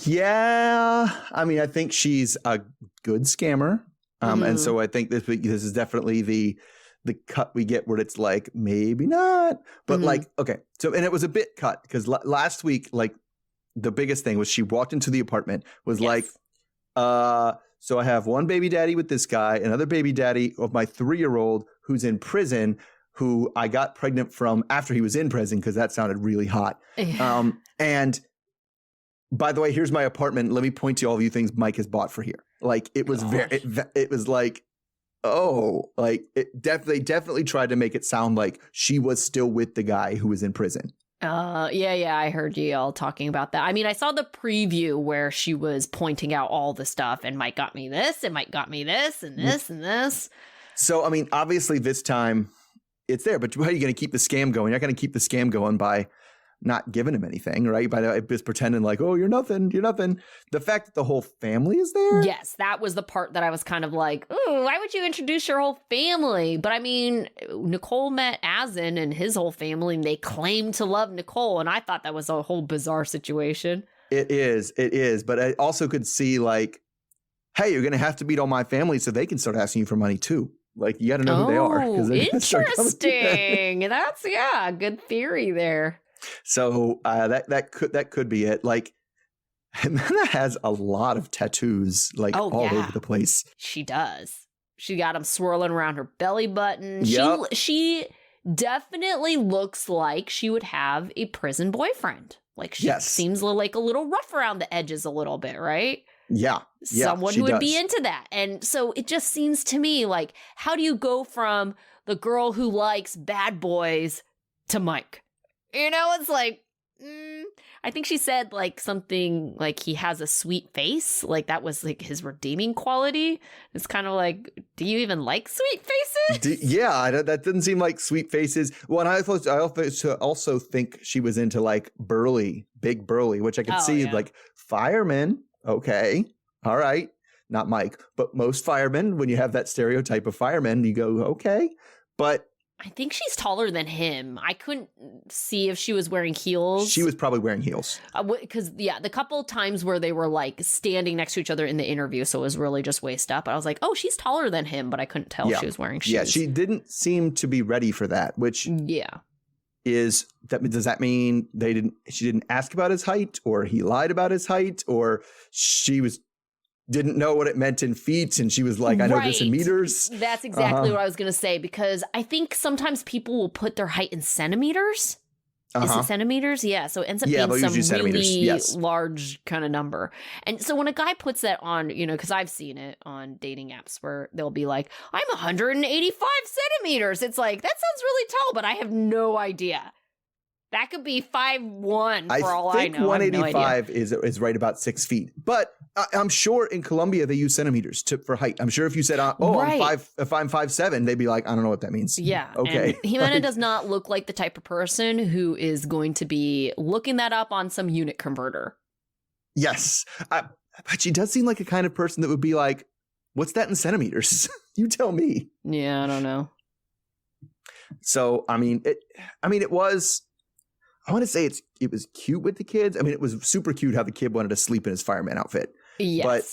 Yeah. I mean, I think she's a good scammer. And so I think this is definitely the cut we get where it's like, maybe not. But like, okay. So, and it was a bit cut because last week, like the biggest thing was she walked into the apartment was like, so I have one baby daddy with this guy, another baby daddy of my 3-year-old who's in prison, who I got pregnant from after he was in prison because that sounded really hot. And by the way, here's my apartment. Let me point to all of you things Mike has bought for here. Like it was it was like, oh, like it definitely tried to make it sound like she was still with the guy who was in prison. Yeah, I heard you all talking about that. I mean, I saw the preview where she was pointing out all the stuff and Mike got me this and Mike got me this and this and this. So, I mean, obviously this time it's there, but how are you going to keep the scam going? You're not going to keep the scam going by not giving him anything, right? But just pretending like, oh, you're nothing. The fact that the whole family is there. Yes, that was the part that I was kind of like, ooh, why would you introduce your whole family? But I mean, Nicole met Azin and his whole family, and they claimed to love Nicole. And I thought that was a whole bizarre situation. It is. But I also could see like, hey, you're going to have to meet all my family so they can start asking you for money too. Like, you got to know who they are. Interesting. That's, yeah, good theory there. So that could be it. Like, Ximena has a lot of tattoos, like all over the place. She does. She got them swirling around her belly button. Yep. She definitely looks like she would have a prison boyfriend. Like, she seems like a little rough around the edges a little bit, right? Yeah. Someone who would be into that. And so it just seems to me like, how do you go from the girl who likes bad boys to Mike? You know, it's like, I think she said like something like he has a sweet face. Like that was like his redeeming quality. It's kind of like, do you even like sweet faces? That didn't seem like sweet faces. Well, and I also think she was into like big burly, which I could see like firemen. Okay. All right. Not Mike, but most firemen, when you have that stereotype of firemen, you go, okay. But I think she's taller than him. I couldn't see if she was wearing heels. She was probably wearing heels. Because, the couple of times where they were like standing next to each other in the interview, so it was really just waist up. I was like, oh, she's taller than him, but I couldn't tell if she was wearing shoes. Yeah, she didn't seem to be ready for that, which does that mean she didn't ask about his height, or he lied about his height, or she didn't know what it meant in feet, and she was like, I know this in meters. That's exactly what I was going to say, because I think sometimes people will put their height in centimeters. Is it centimeters? Yeah, so it ends up being some really large kind of number. And so when a guy puts that on, because I've seen it on dating apps where they'll be like, I'm 185 centimeters. It's like, that sounds really tall, but I have no idea. That could be 5'1" for all I know. I think 185 is right about 6 feet. But I'm sure in Colombia they use centimeters for height. I'm sure if you said, I'm 5'7", they'd be like, I don't know what that means. Yeah. Okay. And Ximena does not look like the type of person who is going to be looking that up on some unit converter. Yes. But she does seem like a kind of person that would be like, what's that in centimeters? You tell me. Yeah, I don't know. So, it was... I want to say it was cute with the kids. I mean, it was super cute how the kid wanted to sleep in his fireman outfit. Yes. But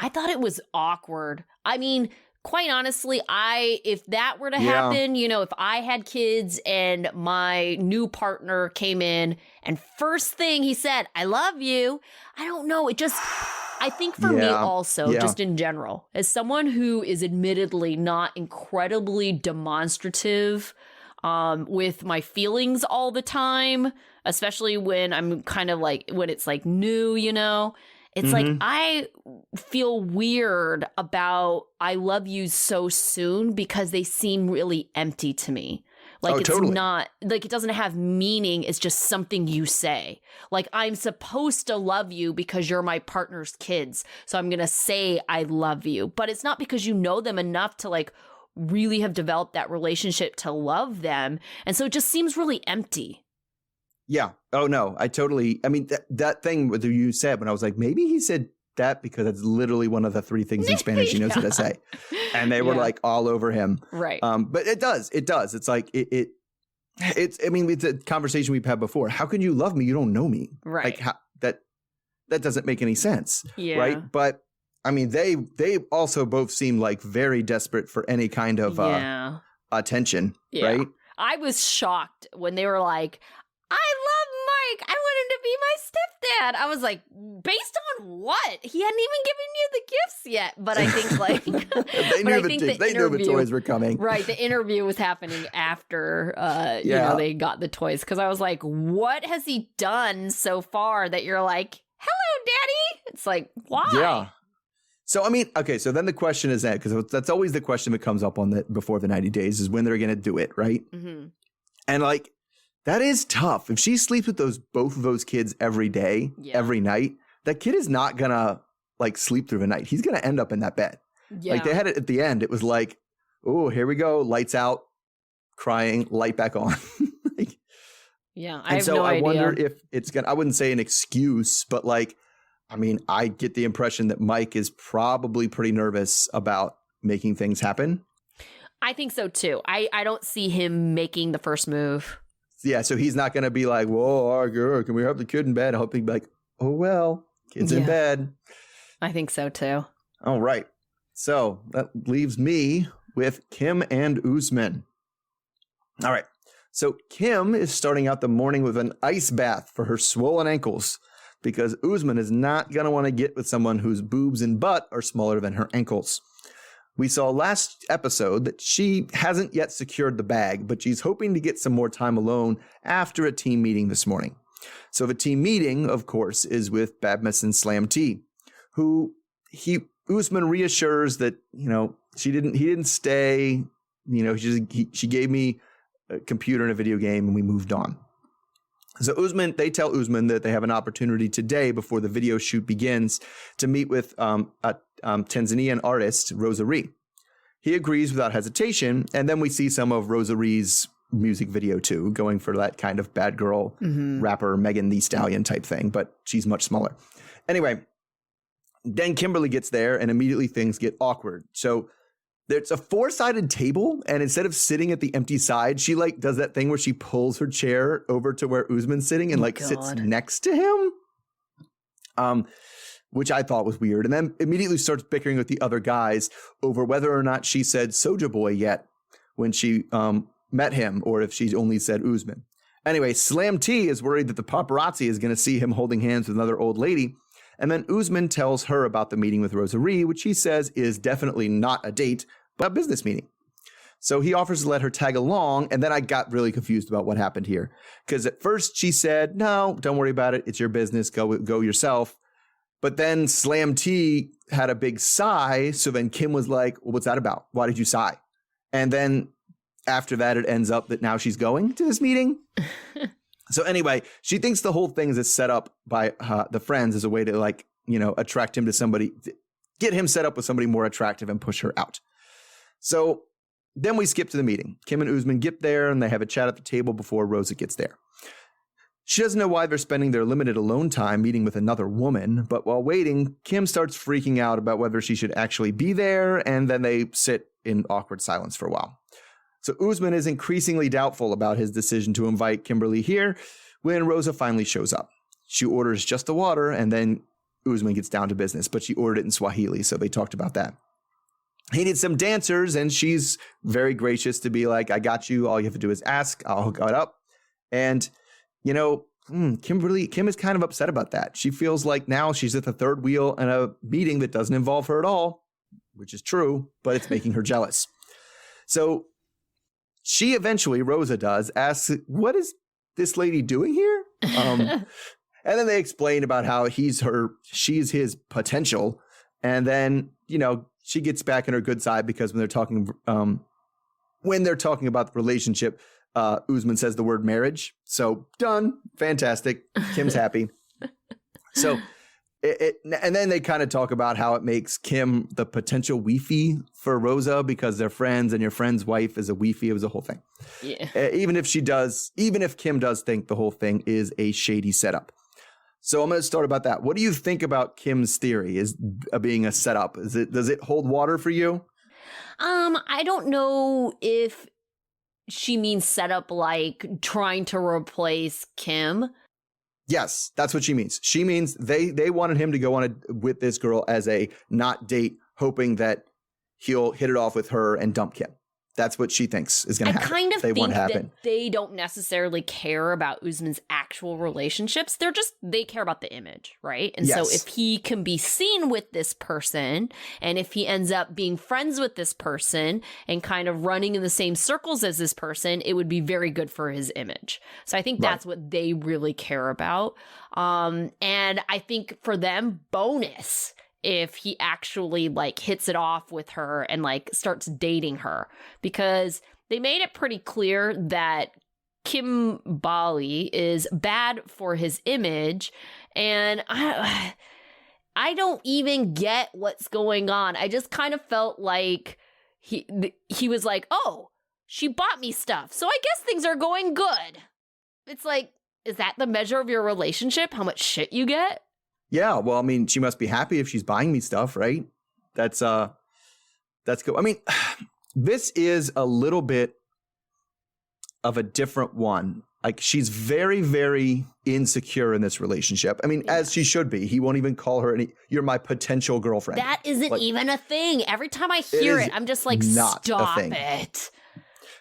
I thought it was awkward. I mean, quite honestly, if that were to happen, if I had kids and my new partner came in and first thing he said, I love you. I don't know. I think for me also, just in general, as someone who is admittedly not incredibly demonstrative with my feelings all the time, especially when I'm kind of like, when it's like new, it's like, I feel weird about I love you so soon because they seem really empty to me. Like it's not, like it doesn't have meaning. It's just something you say. Like I'm supposed to love you because you're my partner's kids. So I'm going to say I love you, but it's not because you know them enough to like really have developed that relationship to love them. And so it just seems really empty. Yeah. Oh, no, that thing that you said when I was like, maybe he said that because that's literally one of the 3 things in Spanish he knows how to say. And they were like all over him. Right. But it does. It's like it's a conversation we've had before. How can you love me? You don't know me. Right. Like that doesn't make any sense. Yeah. Right. But they also both seem like very desperate for any kind of attention, right? I was shocked when they were like, I love Mike. I want him to be my stepdad. I was like, based on what? He hadn't even given you the gifts yet. But I think like they knew the toys were coming. Right. The interview was happening after they got the toys. Because I was like, what has he done so far that you're like, hello, daddy? It's like, why? Yeah. So, so then the question is that, because that's always the question that comes up before the 90 days is when they're going to do it, right? Mm-hmm. And like, that is tough. If she sleeps with both of those kids every day, every night, that kid is not going to like sleep through the night. He's going to end up in that bed. Yeah. Like they had it at the end. It was like, oh, here we go. Lights out, crying, light back on. Yeah, I And have so no I idea. wonder if it's I wouldn't say an excuse, but like, I mean, I get the impression that Mike is probably pretty nervous about making things happen. I think so too. I don't see him making the first move. Yeah, so he's not going to be like, whoa, can we have the kid in bed? I hope he'd be like, oh, well, kid's in bed. I think so too. All right. So that leaves me with Kim and Usman. All right. So Kim is starting out the morning with an ice bath for her swollen ankles because Usman is not going to want to get with someone whose boobs and butt are smaller than her ankles. We saw last episode that she hasn't yet secured the bag, but she's hoping to get some more time alone after a team meeting this morning. So the team meeting, of course, is with Badmus and Slam T, who Usman reassures that, he didn't stay, she gave me a computer and a video game and we moved on. So they tell Usman that they have an opportunity today before the video shoot begins to meet with a Tanzanian artist, Rosary. He agrees without hesitation, and then we see some of Rosary's music video too, going for that kind of bad girl rapper Megan Thee Stallion type thing, but she's much smaller. Anyway, then Kimberly gets there and immediately things get awkward. So there's a 4-sided table, and instead of sitting at the empty side, she does that thing where she pulls her chair over to where Usman's sitting and sits next to him, which I thought was weird. And then immediately starts bickering with the other guys over whether or not she said Soulja Boy yet when she met him, or if she only said Usman. Anyway, Slam T is worried that the paparazzi is going to see him holding hands with another old lady. And then Usman tells her about the meeting with Rosary, which he says is definitely not a date, but a business meeting. So he offers to let her tag along, and then I got really confused about what happened here. Because at first she said, no, don't worry about it. It's your business. Go yourself. But then Slam T had a big sigh, so then Kim was like, well, what's that about? Why did you sigh? And then after that, it ends up that now she's going to this meeting. So anyway, she thinks the whole thing is set up by the friends as a way to attract him to somebody, get him set up with somebody more attractive and push her out. So then we skip to the meeting. Kim and Usman get there and they have a chat at the table before Rosa gets there. She doesn't know why they're spending their limited alone time meeting with another woman, but while waiting, Kim starts freaking out about whether she should actually be there, and then they sit in awkward silence for a while. So Usman is increasingly doubtful about his decision to invite Kimberly here when Rosa finally shows up. She orders just the water, and then Usman gets down to business, but she ordered it in Swahili, so they talked about that. He needs some dancers, and she's very gracious to be like, I got you. All you have to do is ask. I'll hook it up. And, Kim is kind of upset about that. She feels like now she's at the third wheel in a meeting that doesn't involve her at all, which is true, but it's making her jealous. So she eventually, Rosa does, asks, what is this lady doing here? And then they explain about how she's his potential. And then, she gets back in her good side because when they're talking about the relationship, Usman says the word marriage. So done. Fantastic. Kim's happy. So and then they kind of talk about how it makes Kim the potential wifey for Rosa because they're friends and your friend's wife is a wifey. It was a whole thing. Yeah. Even if Kim does think the whole thing is a shady setup. So I'm going to start about that. What do you think about Kim's theory is being a setup? Does it hold water for you? I don't know if she means setup like trying to replace Kim. Yes, that's what she means. She means they wanted him to go on with this girl as a not date, hoping that he'll hit it off with her and dump Kim. That's what she thinks is going to happen. I kind of think that they don't necessarily care about Usman's actual relationships. They care about the image, right? And so if he can be seen with this person, and if he ends up being friends with this person and kind of running in the same circles as this person, it would be very good for his image. So I think that's what they really care about. And I think for them, bonus if he actually hits it off with her and starts dating her, because they made it pretty clear that Kim Bali is bad for his image. And I don't even get what's going on. I just kind of felt like he was like, oh, she bought me stuff, so I guess things are going good. It's like, is that the measure of your relationship? How much shit you get? Yeah, well, I mean, she must be happy if she's buying me stuff, right? That's good. I mean, this is a little bit of a different one. Like, she's very, very insecure in this relationship. I mean, as she should be. He won't even call her you're my potential girlfriend. That isn't even a thing. Every time I hear it, I'm just like, stop it.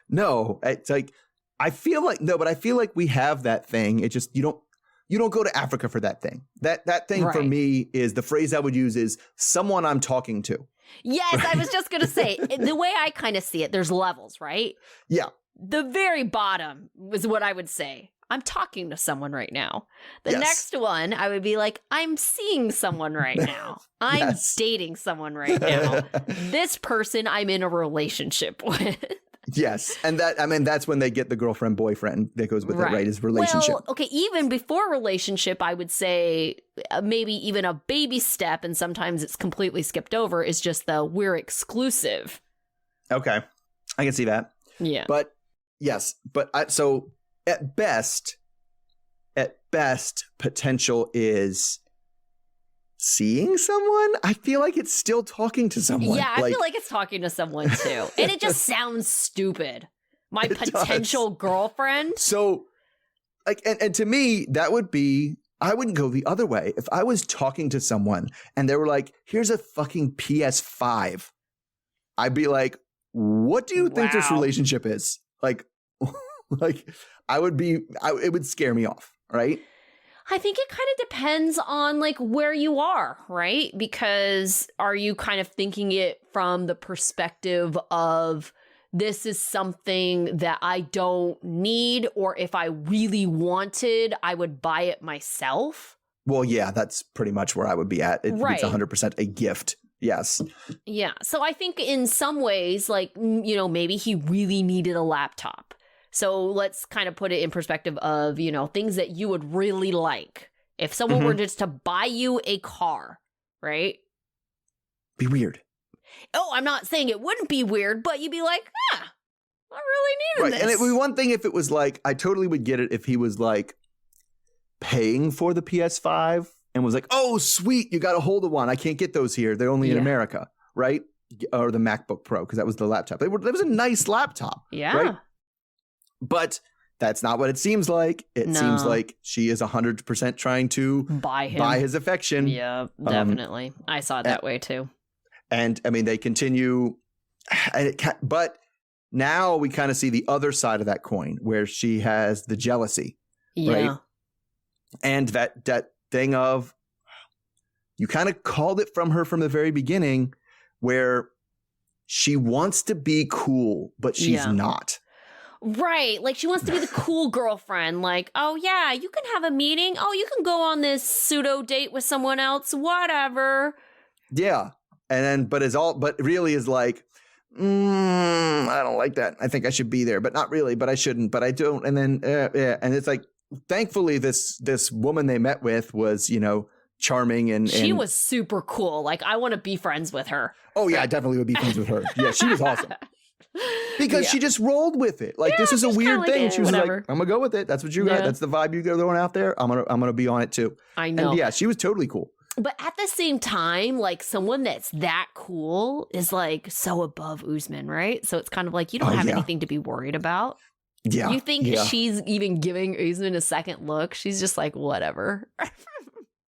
No, it's like, I feel like we have that thing. It just, you don't go to Africa for that thing. That thing for me is, the phrase I would use is someone I'm talking to. Yes, right? I was just going to say, the way I kind of see it, there's levels, right? Yeah. The very bottom was what I would say. I'm talking to someone right now. The next one, I would be like, I'm seeing someone right now. I'm dating someone right now. This person I'm in a relationship with. Yes. And that's when they get the girlfriend boyfriend that goes with it, right? Is relationship. Well, okay, even before relationship, I would say maybe even a baby step, and sometimes it's completely skipped over, is just the we're exclusive. Okay. I can see that. Yeah. But yes, so at best, potential is seeing someone. I feel like it's still talking to someone. Yeah, I feel like it's talking to someone too. And it just sounds stupid. My potential girlfriend. So, like, and to me, that would be, I wouldn't go the other way. If I was talking to someone and they were like, here's a fucking PS5, I'd be like, what do you think this relationship is? Like, it would scare me off, right? I think it kind of depends on like where you are, right? Because are you kind of thinking it from the perspective of this is something that I don't need, or if I really wanted, I would buy it myself? Well, yeah, that's pretty much where I would be at. It's 100% a gift. Yes. Yeah. So I think in some ways, like, you know, maybe he really needed a laptop. So let's kind of put it in perspective of, you know, things that you would really like. If someone were just to buy you a car, right? Be weird. Oh, I'm not saying it wouldn't be weird, but you'd be like, I really needed this. And it would be one thing if it was like, I totally would get it if he was like paying for the PS5 and was like, oh, sweet, you got a hold of one. I can't get those here. They're only in America, right? Or the MacBook Pro, because that was the laptop. It was a nice laptop. Yeah. Right? But that's not what it seems like. It seems like she is 100% trying to buy his affection. Yeah, definitely. I saw it that way too. And I mean, they continue. But now we kind of see the other side of that coin where she has the jealousy. Yeah. Right? And that thing of, you kind of called it from her from the very beginning, where she wants to be cool, but she's not. Right. Like, she wants to be the cool girlfriend. Like, oh, yeah, you can have a meeting. Oh, you can go on this pseudo date with someone else. Whatever. Yeah. And then, but really is like, I don't like that. I think I should be there, but not really, but I shouldn't, but I don't. And then, And it's like, thankfully, this woman they met with was, you know, charming and she was super cool. Like, I want to be friends with her. Oh, yeah, I definitely would be friends with her. Yeah, she was awesome. Because she just rolled with it. Like, this is a weird thing. She was like, I'm gonna go with it. That's what you got. That's the vibe you got throwing out there. I'm gonna be on it too. I know. And yeah, she was totally cool. But at the same time, like, someone that's that cool is like so above Usman, right? So it's kind of like, you don't have anything to be worried about. Yeah. You think she's even giving Usman a second look? She's just like, whatever.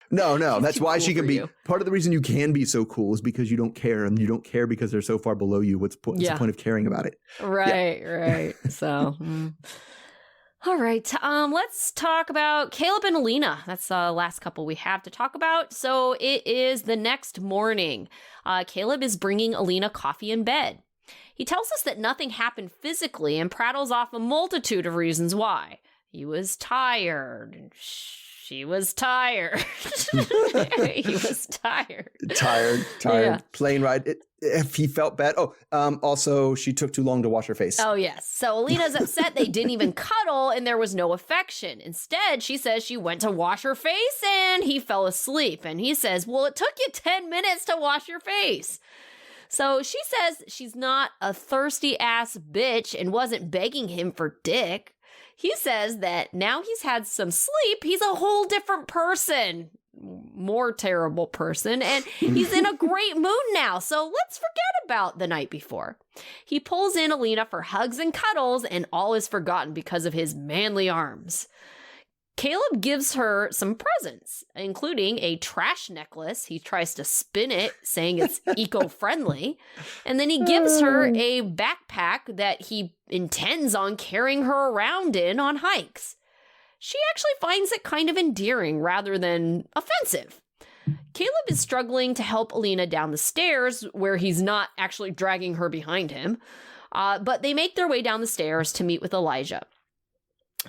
No. That's why she can be. Part of the reason you can be so cool is because you don't care, and you don't care because they're so far below you. What's the point of caring about it? Right. So, all right. Let's talk about Caleb and Alina. That's the last couple we have to talk about. So it is the next morning. Caleb is bringing Alina coffee in bed. He tells us that nothing happened physically and prattles off a multitude of reasons why. He was tired. She was tired. He was tired. Tired. Yeah. Plane ride. If he felt bad. Also, she took too long to wash her face. Oh, yes. So Alina's upset they didn't even cuddle and there was no affection. Instead, she says she went to wash her face and he fell asleep. And he says, well, it took you 10 minutes to wash your face. So she says she's not a thirsty ass bitch and wasn't begging him for dick. He says that now he's had some sleep, he's a whole different person. More terrible person, and he's in a great mood now, so let's forget about the night before. He pulls in Alina for hugs and cuddles, and all is forgotten because of his manly arms. Caleb gives her some presents, including a trash necklace. He tries to spin it, saying it's eco-friendly, and then he gives her a backpack that he intends on carrying her around in on hikes. She actually finds it kind of endearing rather than offensive. Caleb is struggling to help Alina down the stairs where he's not actually dragging her behind him, but they make their way down the stairs to meet with Elijah.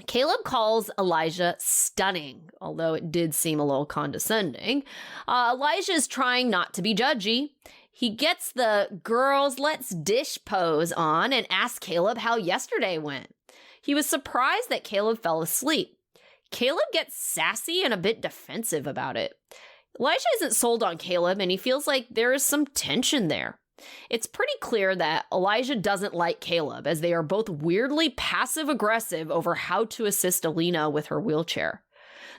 Caleb calls Elijah stunning, although it did seem a little condescending. Elijah is trying not to be judgy. He gets the girls let's dish pose on and asks Caleb how yesterday went. He was surprised that Caleb fell asleep. Caleb gets sassy and a bit defensive about it. Elijah isn't sold on Caleb, and he feels like there is some tension there. It's pretty clear that Elijah doesn't like Caleb, as they are both weirdly passive-aggressive over how to assist Alina with her wheelchair.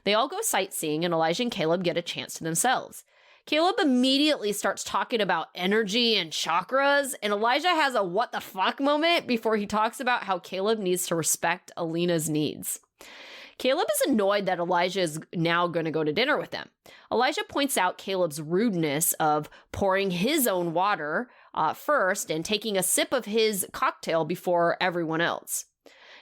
They all go sightseeing, and Elijah and Caleb get a chance to themselves. Caleb immediately starts talking about energy and chakras, and Elijah has a what the fuck moment before he talks about how Caleb needs to respect Alina's needs. Caleb is annoyed that Elijah is now going to go to dinner with them. Elijah points out Caleb's rudeness of pouring his own water first and taking a sip of his cocktail before everyone else.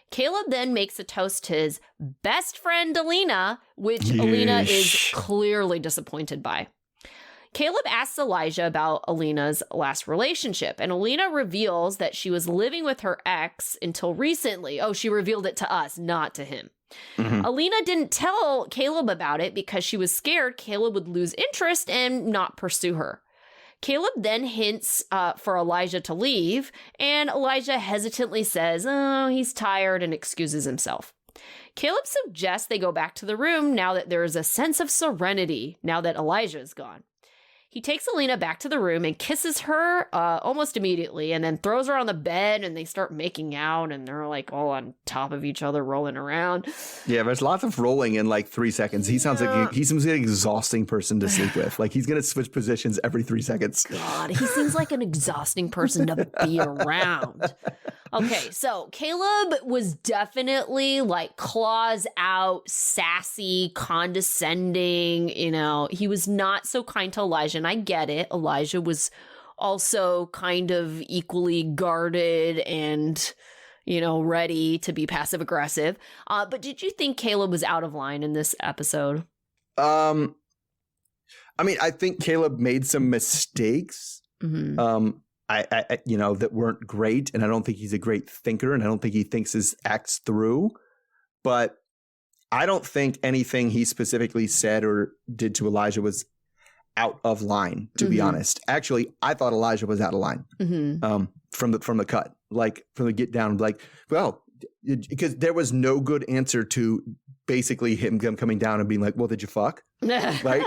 Caleb then makes a toast to his best friend, Alina, which Alina is clearly disappointed by. Caleb asks Elijah about Alina's last relationship, and Alina reveals that she was living with her ex until recently. Oh, she revealed it to us, not to him. Mm-hmm. Alina didn't tell Caleb about it because she was scared Caleb would lose interest and not pursue her. Caleb then hints for Elijah to leave, and Elijah hesitantly says, oh, he's tired, and excuses himself. Caleb suggests they go back to the room now that there is a sense of serenity now that Elijah is gone. He takes Alina back to the room and kisses her almost immediately, and then throws her on the bed, and they start making out, and they're like all on top of each other, rolling around. Yeah, there's lots of rolling in like 3 seconds. He sounds like he seems like an exhausting person to sleep with. Like he's gonna switch positions every 3 seconds. God, he seems like an exhausting person to be around. Okay, so Caleb was definitely like claws out, sassy, condescending. You know, he was not so kind to Elijah, and I get it. Elijah was also kind of equally guarded and, you know, ready to be passive aggressive. But did you think Caleb was out of line in this episode? I mean, I think Caleb made some mistakes. Mm-hmm. I you know, that weren't great, and I don't think he's a great thinker, and I don't think he thinks his acts through. But I don't think anything he specifically said or did to Elijah was out of line, to be honest. Actually, I thought Elijah was out of line from the cut, like from the get down. Like, well, because there was no good answer to basically him coming down and being like, "Well, did you fuck?" Right?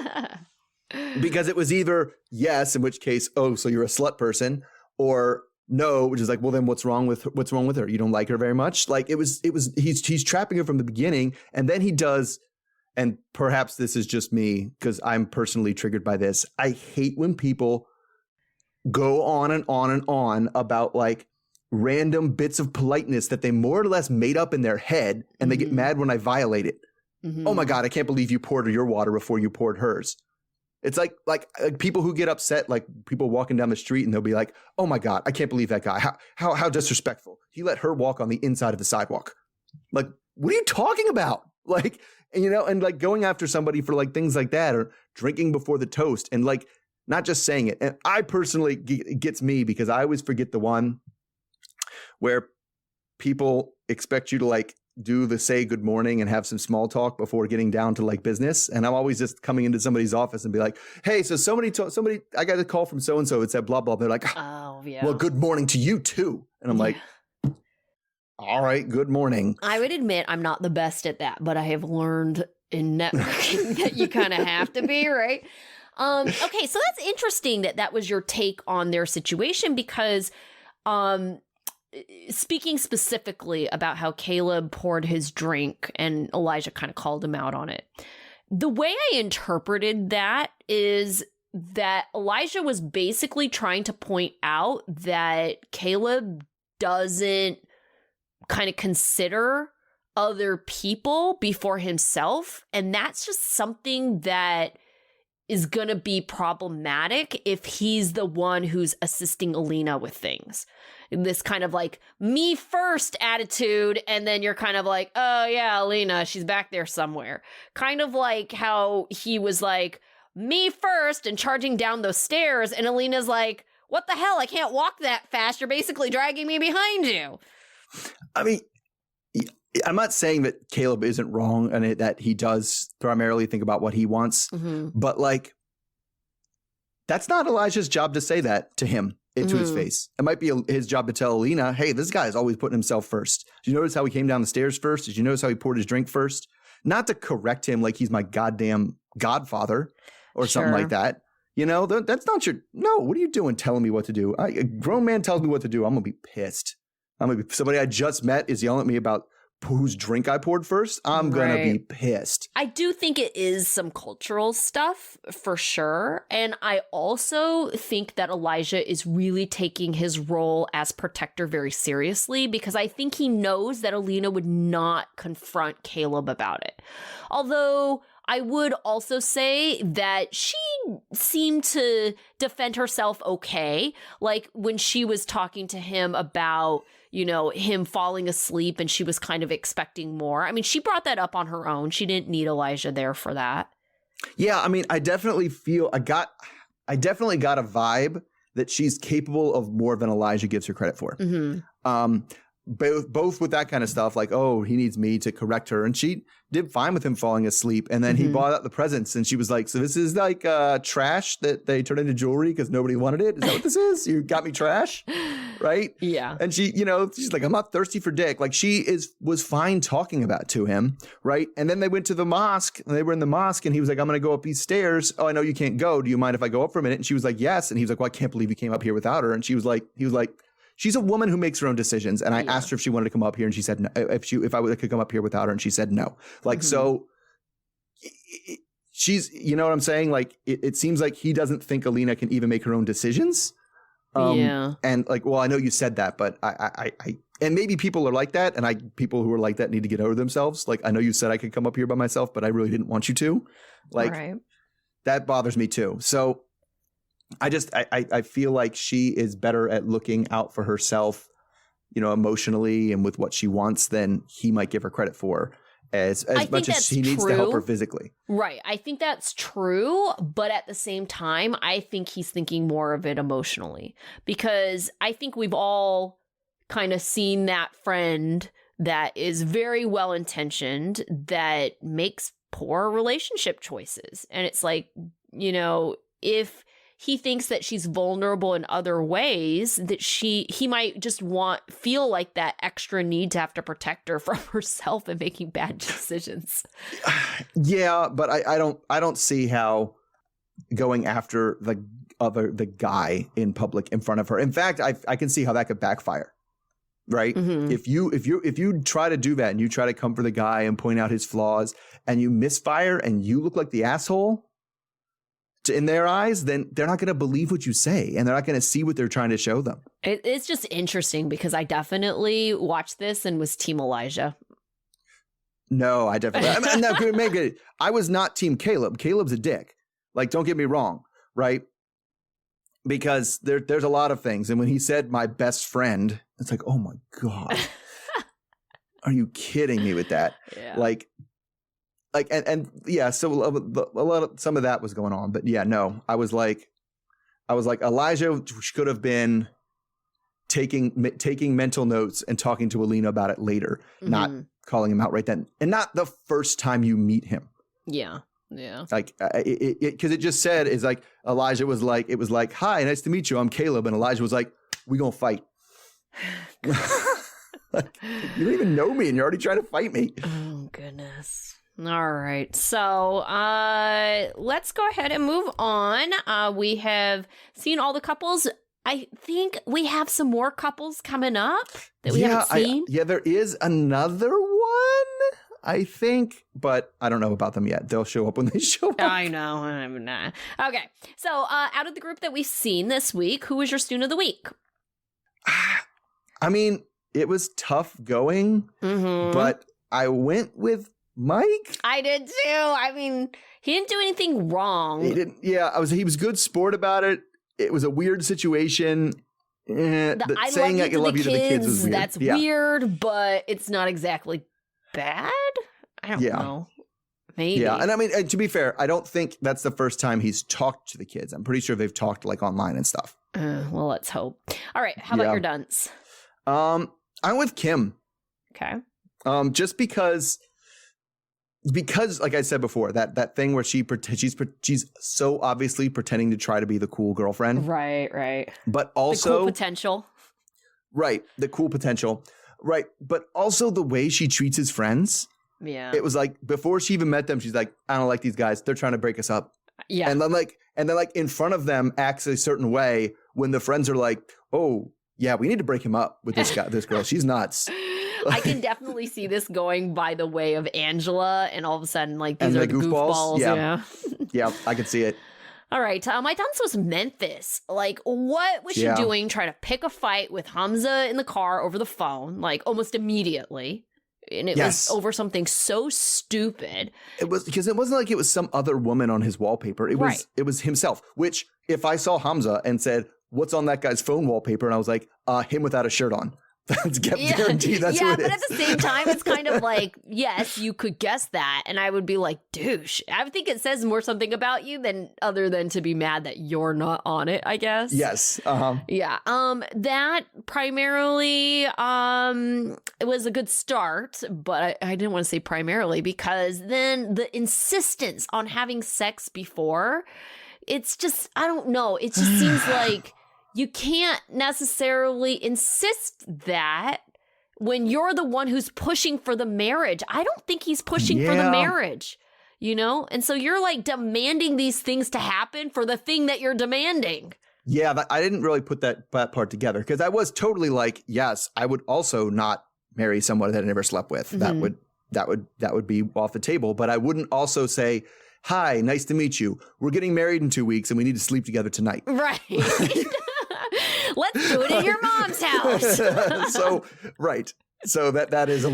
Because it was either yes, in which case, oh, so you're a slut person, or no, which is like, well, then what's wrong with her? You don't like her very much. Like he's trapping her from the beginning, and then he does. And perhaps this is just me because I'm personally triggered by this. I hate when people go on and on and on about like random bits of politeness that they more or less made up in their head, and they get mad when I violate it. Mm-hmm. Oh my God, I can't believe you poured your water before you poured hers. It's like people who get upset, like people walking down the street, and they'll be like, "Oh my God, I can't believe that guy. How disrespectful. He let her walk on the inside of the sidewalk." Like, what are you talking about? Like, you know, and like going after somebody for like things like that, or drinking before the toast, and like not just saying it. And I personally, it gets me because I always forget the one where people expect you to like do the say good morning and have some small talk before getting down to like business. And I'm always just coming into somebody's office and be like, hey, so somebody, I got a call from so-and-so. It said blah, blah. They're like, oh, yeah. Well, good morning to you too. And I'm like, all right, good morning. I would admit I'm not the best at that, but I have learned in networking that you kind of have to be, right? Okay, so that's interesting that was your take on their situation because speaking specifically about how Caleb poured his drink and Elijah kind of called him out on it. The way I interpreted that is that Elijah was basically trying to point out that Caleb doesn't kind of consider other people before himself. And that's just something that is going to be problematic if he's the one who's assisting Alina with things. This kind of like me first attitude. And then you're kind of like, oh yeah, Alina, she's back there somewhere. Kind of like how he was like, me first and charging down those stairs. And Alina's like, what the hell? I can't walk that fast. You're basically dragging me behind you. I mean, I'm not saying that Caleb isn't wrong and that he does primarily think about what he wants, but like, that's not Elijah's job to say that to him into his face. It might be his job to tell Alina, hey, this guy is always putting himself first. Did you notice how he came down the stairs first? Did you notice how he poured his drink first? Not to correct him like he's my goddamn godfather or something like that. You know, that's not your, no, what are you doing telling me what to do? A grown man tells me what to do. I'm going to be pissed. Somebody I just met is yelling at me about whose drink I poured first. I'm going to be pissed. I do think it is some cultural stuff for sure. And I also think that Elijah is really taking his role as protector very seriously because I think he knows that Alina would not confront Caleb about it. Although I would also say that she seemed to defend herself okay. Like when she was talking to him about, you know, him falling asleep and she was kind of expecting more. I mean, she brought that up on her own. She didn't need Elijah there for that. Yeah, I mean, I definitely feel I definitely got a vibe that she's capable of more than Elijah gives her credit for. Both with that kind of stuff, like, oh, he needs me to correct her. And she did fine with him falling asleep. And then he bought out the presents and she was like, so this is like trash that they turned into jewelry because nobody wanted it? Is that what this is? You got me trash? Right? Yeah. And she, you know, she's like, I'm not thirsty for dick. Like she was fine talking about it to him. Right. And then they went to the mosque and they were in the mosque and he was like, I'm going to go up these stairs. Oh, I know you can't go. Do you mind if I go up for a minute? And she was like, yes. And he was like, well, I can't believe you came up here without her. And he was like, she's a woman who makes her own decisions. And I asked her if she wanted to come up here and she said no, if I could come up here without her. And she said no. Like, so she's, you know what I'm saying? Like, it seems like he doesn't think Alina can even make her own decisions. And like, well, I know you said that, but I and maybe people are like that. And people who are like that need to get over themselves. Like, I know you said I could come up here by myself, but I really didn't want you to. Like, that bothers me too. So I feel like she is better at looking out for herself, you know, emotionally and with what she wants than he might give her credit for as much as he needs to help her physically. Right. I think that's true. But at the same time, I think he's thinking more of it emotionally because I think we've all kind of seen that friend that is very well intentioned that makes poor relationship choices. And it's like, you know, if he thinks that she's vulnerable in other ways, that he might just feel like that extra need to have to protect her from herself and making bad decisions. Yeah, but I don't see how going after the guy in public in front of her. In fact, I can see how that could backfire. Right? If you try to do that and you try to come for the guy and point out his flaws and you misfire and you look like the asshole in their eyes, then they're not going to believe what you say and they're not going to see what they're trying to show them. It's just interesting because I definitely watched this and was Team Elijah. No, I definitely. I was not Team Caleb. Caleb's a dick. Like, don't get me wrong, right? Because there's a lot of things. And when he said my best friend, it's like, oh my God. Are you kidding me with that? Yeah. Like, and yeah, so a lot of some of that was going on, but yeah, no, I was like Elijah could have been taking mental notes and talking to Alina about it later, not calling him out right then, and not the first time you meet him. Yeah. Like because it just said is like Elijah was like it was like, hi, nice to meet you, I'm Caleb, and Elijah was like, we gonna fight. Like, you don't even know me, and you're already trying to fight me. Oh goodness. All right. So let's go ahead and move on. We have seen all the couples I think we have some more couples coming up that we haven't seen. There is another one, I think, but I don't know about them yet. They'll show up when they show up. I know. I'm not. Okay. So out of the group that we've seen this week, who was your student of the week? I mean, it was tough going, but I went with Mike. I did too. I mean, he didn't do anything wrong. He didn't. Yeah, he was good sport about it. It was a weird situation. Saying I love you to the kids was weird. That's weird, but it's not exactly bad. I don't know. Maybe. Yeah, and I mean, to be fair, I don't think that's the first time he's talked to the kids. I'm pretty sure they've talked like online and stuff. Well, let's hope. All right, how about your dunce? I'm with Kim. Okay. Just because like I said before, that thing where she's so obviously pretending to try to be the cool girlfriend. Right. But also the cool potential. Right. The cool potential. Right. But also the way she treats his friends. Yeah. It was like before she even met them, she's like, I don't like these guys. They're trying to break us up. Yeah. And then like in front of them acts a certain way when the friends are like, oh, yeah, we need to break him up with this girl. She's nuts. I can definitely see this going by the way of Angela, and all of a sudden, like, these are the goofballs. Yeah. Yeah, I can see it. All right. My dunce was Memphis. Like, what was she doing trying to pick a fight with Hamza in the car over the phone, like, almost immediately? And it was over something so stupid. It was because it wasn't like it was some other woman on his wallpaper. It was himself, which if I saw Hamza and said, what's on that guy's phone wallpaper? And I was like, him without a shirt on. That's guaranteed. That's what it is. But at the same time, it's kind of like, yes, you could guess that. And I would be like, douche. I would think it says more something about you other than to be mad that you're not on it, I guess. Yes. Yeah. That primarily it was a good start, but I didn't want to say primarily because then the insistence on having sex before, it's just, I don't know. It just seems like you can't necessarily insist that when you're the one who's pushing for the marriage. I don't think he's pushing for the marriage, you know? And so you're like demanding these things to happen for the thing that you're demanding. Yeah, I didn't really put that part together because I was totally like, yes, I would also not marry someone that I never slept with. Mm-hmm. That would be off the table. But I wouldn't also say, hi, nice to meet you. We're getting married in 2 weeks and we need to sleep together tonight. Right. Let's do it in your mom's house. So that is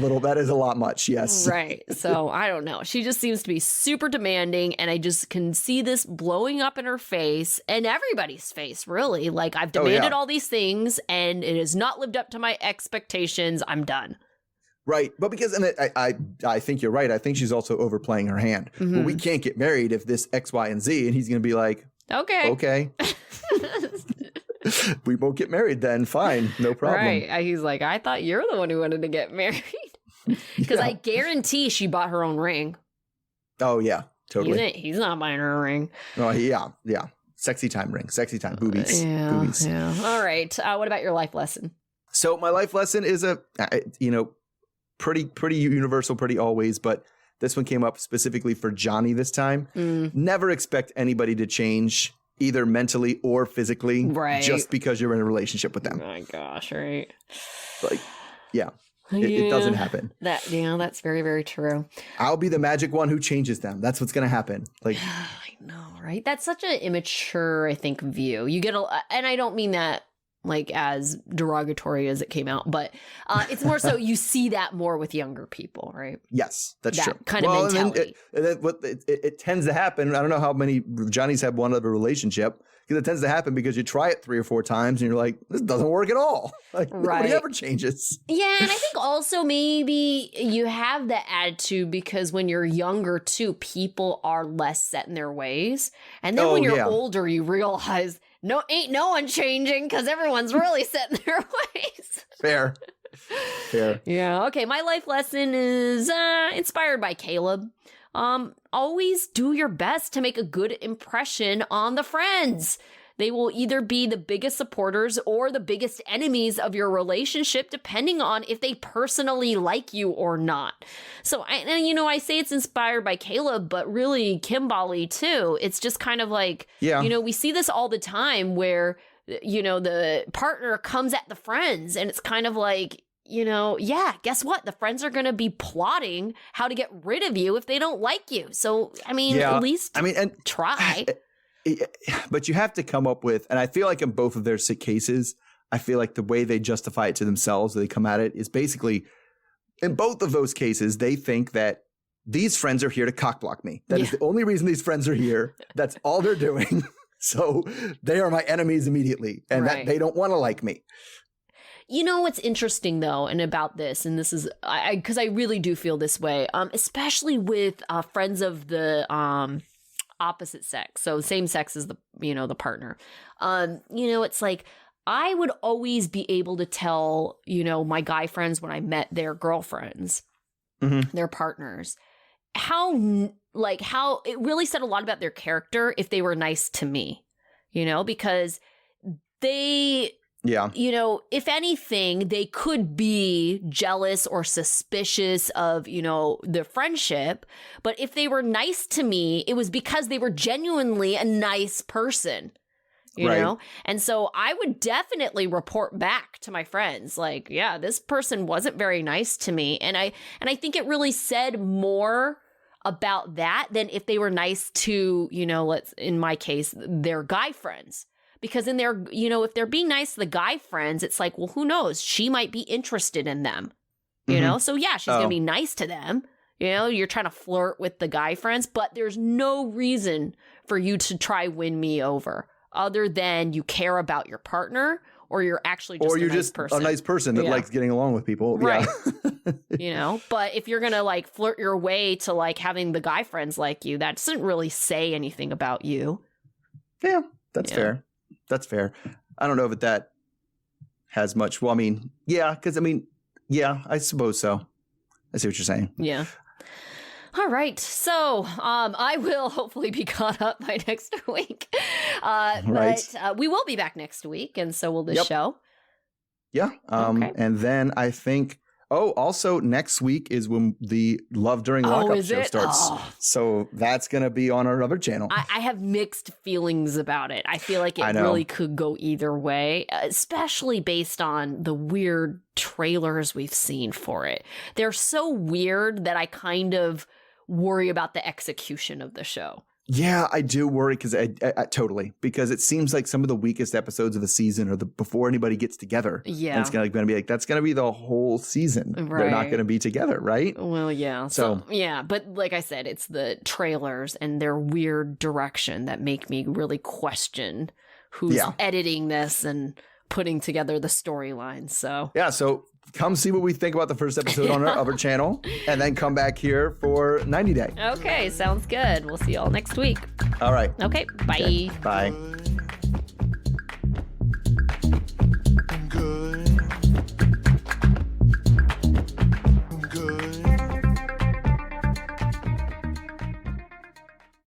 a lot much. Yes. Right. So I don't know. She just seems to be super demanding, and I just can see this blowing up in her face and everybody's face, really. Like, I've demanded all these things and it has not lived up to my expectations. I'm done. Right. But I think you're right. I think she's also overplaying her hand. Well, we can't get married if this X, Y, and Z. And he's going to be like, okay. We won't get married then. Fine. No problem. Right. He's like, I thought you're the one who wanted to get married. Because I guarantee she bought her own ring. Oh, yeah. Totally. He's not buying her a ring. Oh, yeah. Yeah. Sexy time ring. Sexy time. Boobies. Boobies. Yeah. All right. What about your life lesson? So my life lesson is pretty universal, pretty always, but this one came up specifically for Johnny this time. Never expect anybody to change either mentally or physically just because you're in a relationship with them. Oh my gosh, right? Like, it doesn't happen. That's very, very true. I'll be the magic one who changes them. That's what's going to happen. Like, I know, right? That's such an immature, I think, view. You get and I don't mean that like as derogatory as it came out, but it's more so you see that more with younger people, right? Yes, that's true. Kind of mentality. It tends to happen. I don't know how many Johnny's had one other relationship, because it tends to happen because you try it 3 or 4 times and you're like, this doesn't work at all. Like, nobody ever changes. Yeah, and I think also maybe you have that attitude because when you're younger too, people are less set in their ways. And then when you're older, you realize ain't no one changing because everyone's really set in their ways. Fair. Yeah. Okay. My life lesson is inspired by Caleb. Always do your best to make a good impression on the friends. They will either be the biggest supporters or the biggest enemies of your relationship, depending on if they personally like you or not. So, I say it's inspired by Caleb, but really Kimberly too. It's just kind of like, we see this all the time where the partner comes at the friends, and it's kind of like, guess what? The friends are going to be plotting how to get rid of you if they don't like you. So, at least try. But you have to come up with, and I feel like in both of their sick cases, I feel like the way they justify it to themselves, they come at it, is basically, in both of those cases, they think that these friends are here to cockblock me. That is the only reason these friends are here. That's all they're doing. So they are my enemies immediately, and that they don't want to like me. What's interesting, though, and about this, and this is because I really do feel this way, especially with friends of the opposite sex, so same sex as the partner. It's like I would always be able to tell, my guy friends when I met their girlfriends, their partners, how it really said a lot about their character if they were nice to me, because they, if anything, they could be jealous or suspicious of, the friendship. But if they were nice to me, it was because they were genuinely a nice person, you know? And so I would definitely report back to my friends, like, yeah, this person wasn't very nice to me. And I think it really said more about that than if they were nice to, in my case, their guy friends. Because in their, if they're being nice to the guy friends, it's like, well, who knows? She might be interested in them, So yeah, she's going to be nice to them. You're trying to flirt with the guy friends, but there's no reason for you to try win me over other than you care about your partner or you're actually just a nice person that likes getting along with people. Right. Yeah. But if you're going to flirt your way to having the guy friends like you, that doesn't really say anything about you. Yeah, that's fair. That's fair. I don't know if that has much. Well, because I suppose so. I see what you're saying. Yeah. All right. So I will hopefully be caught up by next week. But we will be back next week. And so will this show. Yeah. And then I think, also next week is when the Love During Lockup show starts. So that's going to be on our other channel. I have mixed feelings about it. I feel like it really could go either way, especially based on the weird trailers we've seen for it. They're so weird that I kind of worry about the execution of the show. Yeah, I do worry because I totally, because it seems like some of the weakest episodes of the season are before anybody gets together. Yeah. And it's going to be like, that's going to be the whole season. Right. They're not going to be together, right? Well, yeah. So, yeah. But like I said, it's the trailers and their weird direction that make me really question who's editing this and putting together the storyline. So, yeah. So come see what we think about the first episode on our other channel and then come back here for 90 Day. Okay. Sounds good. We'll see you all next week. All right. Okay. Bye. Okay. Bye.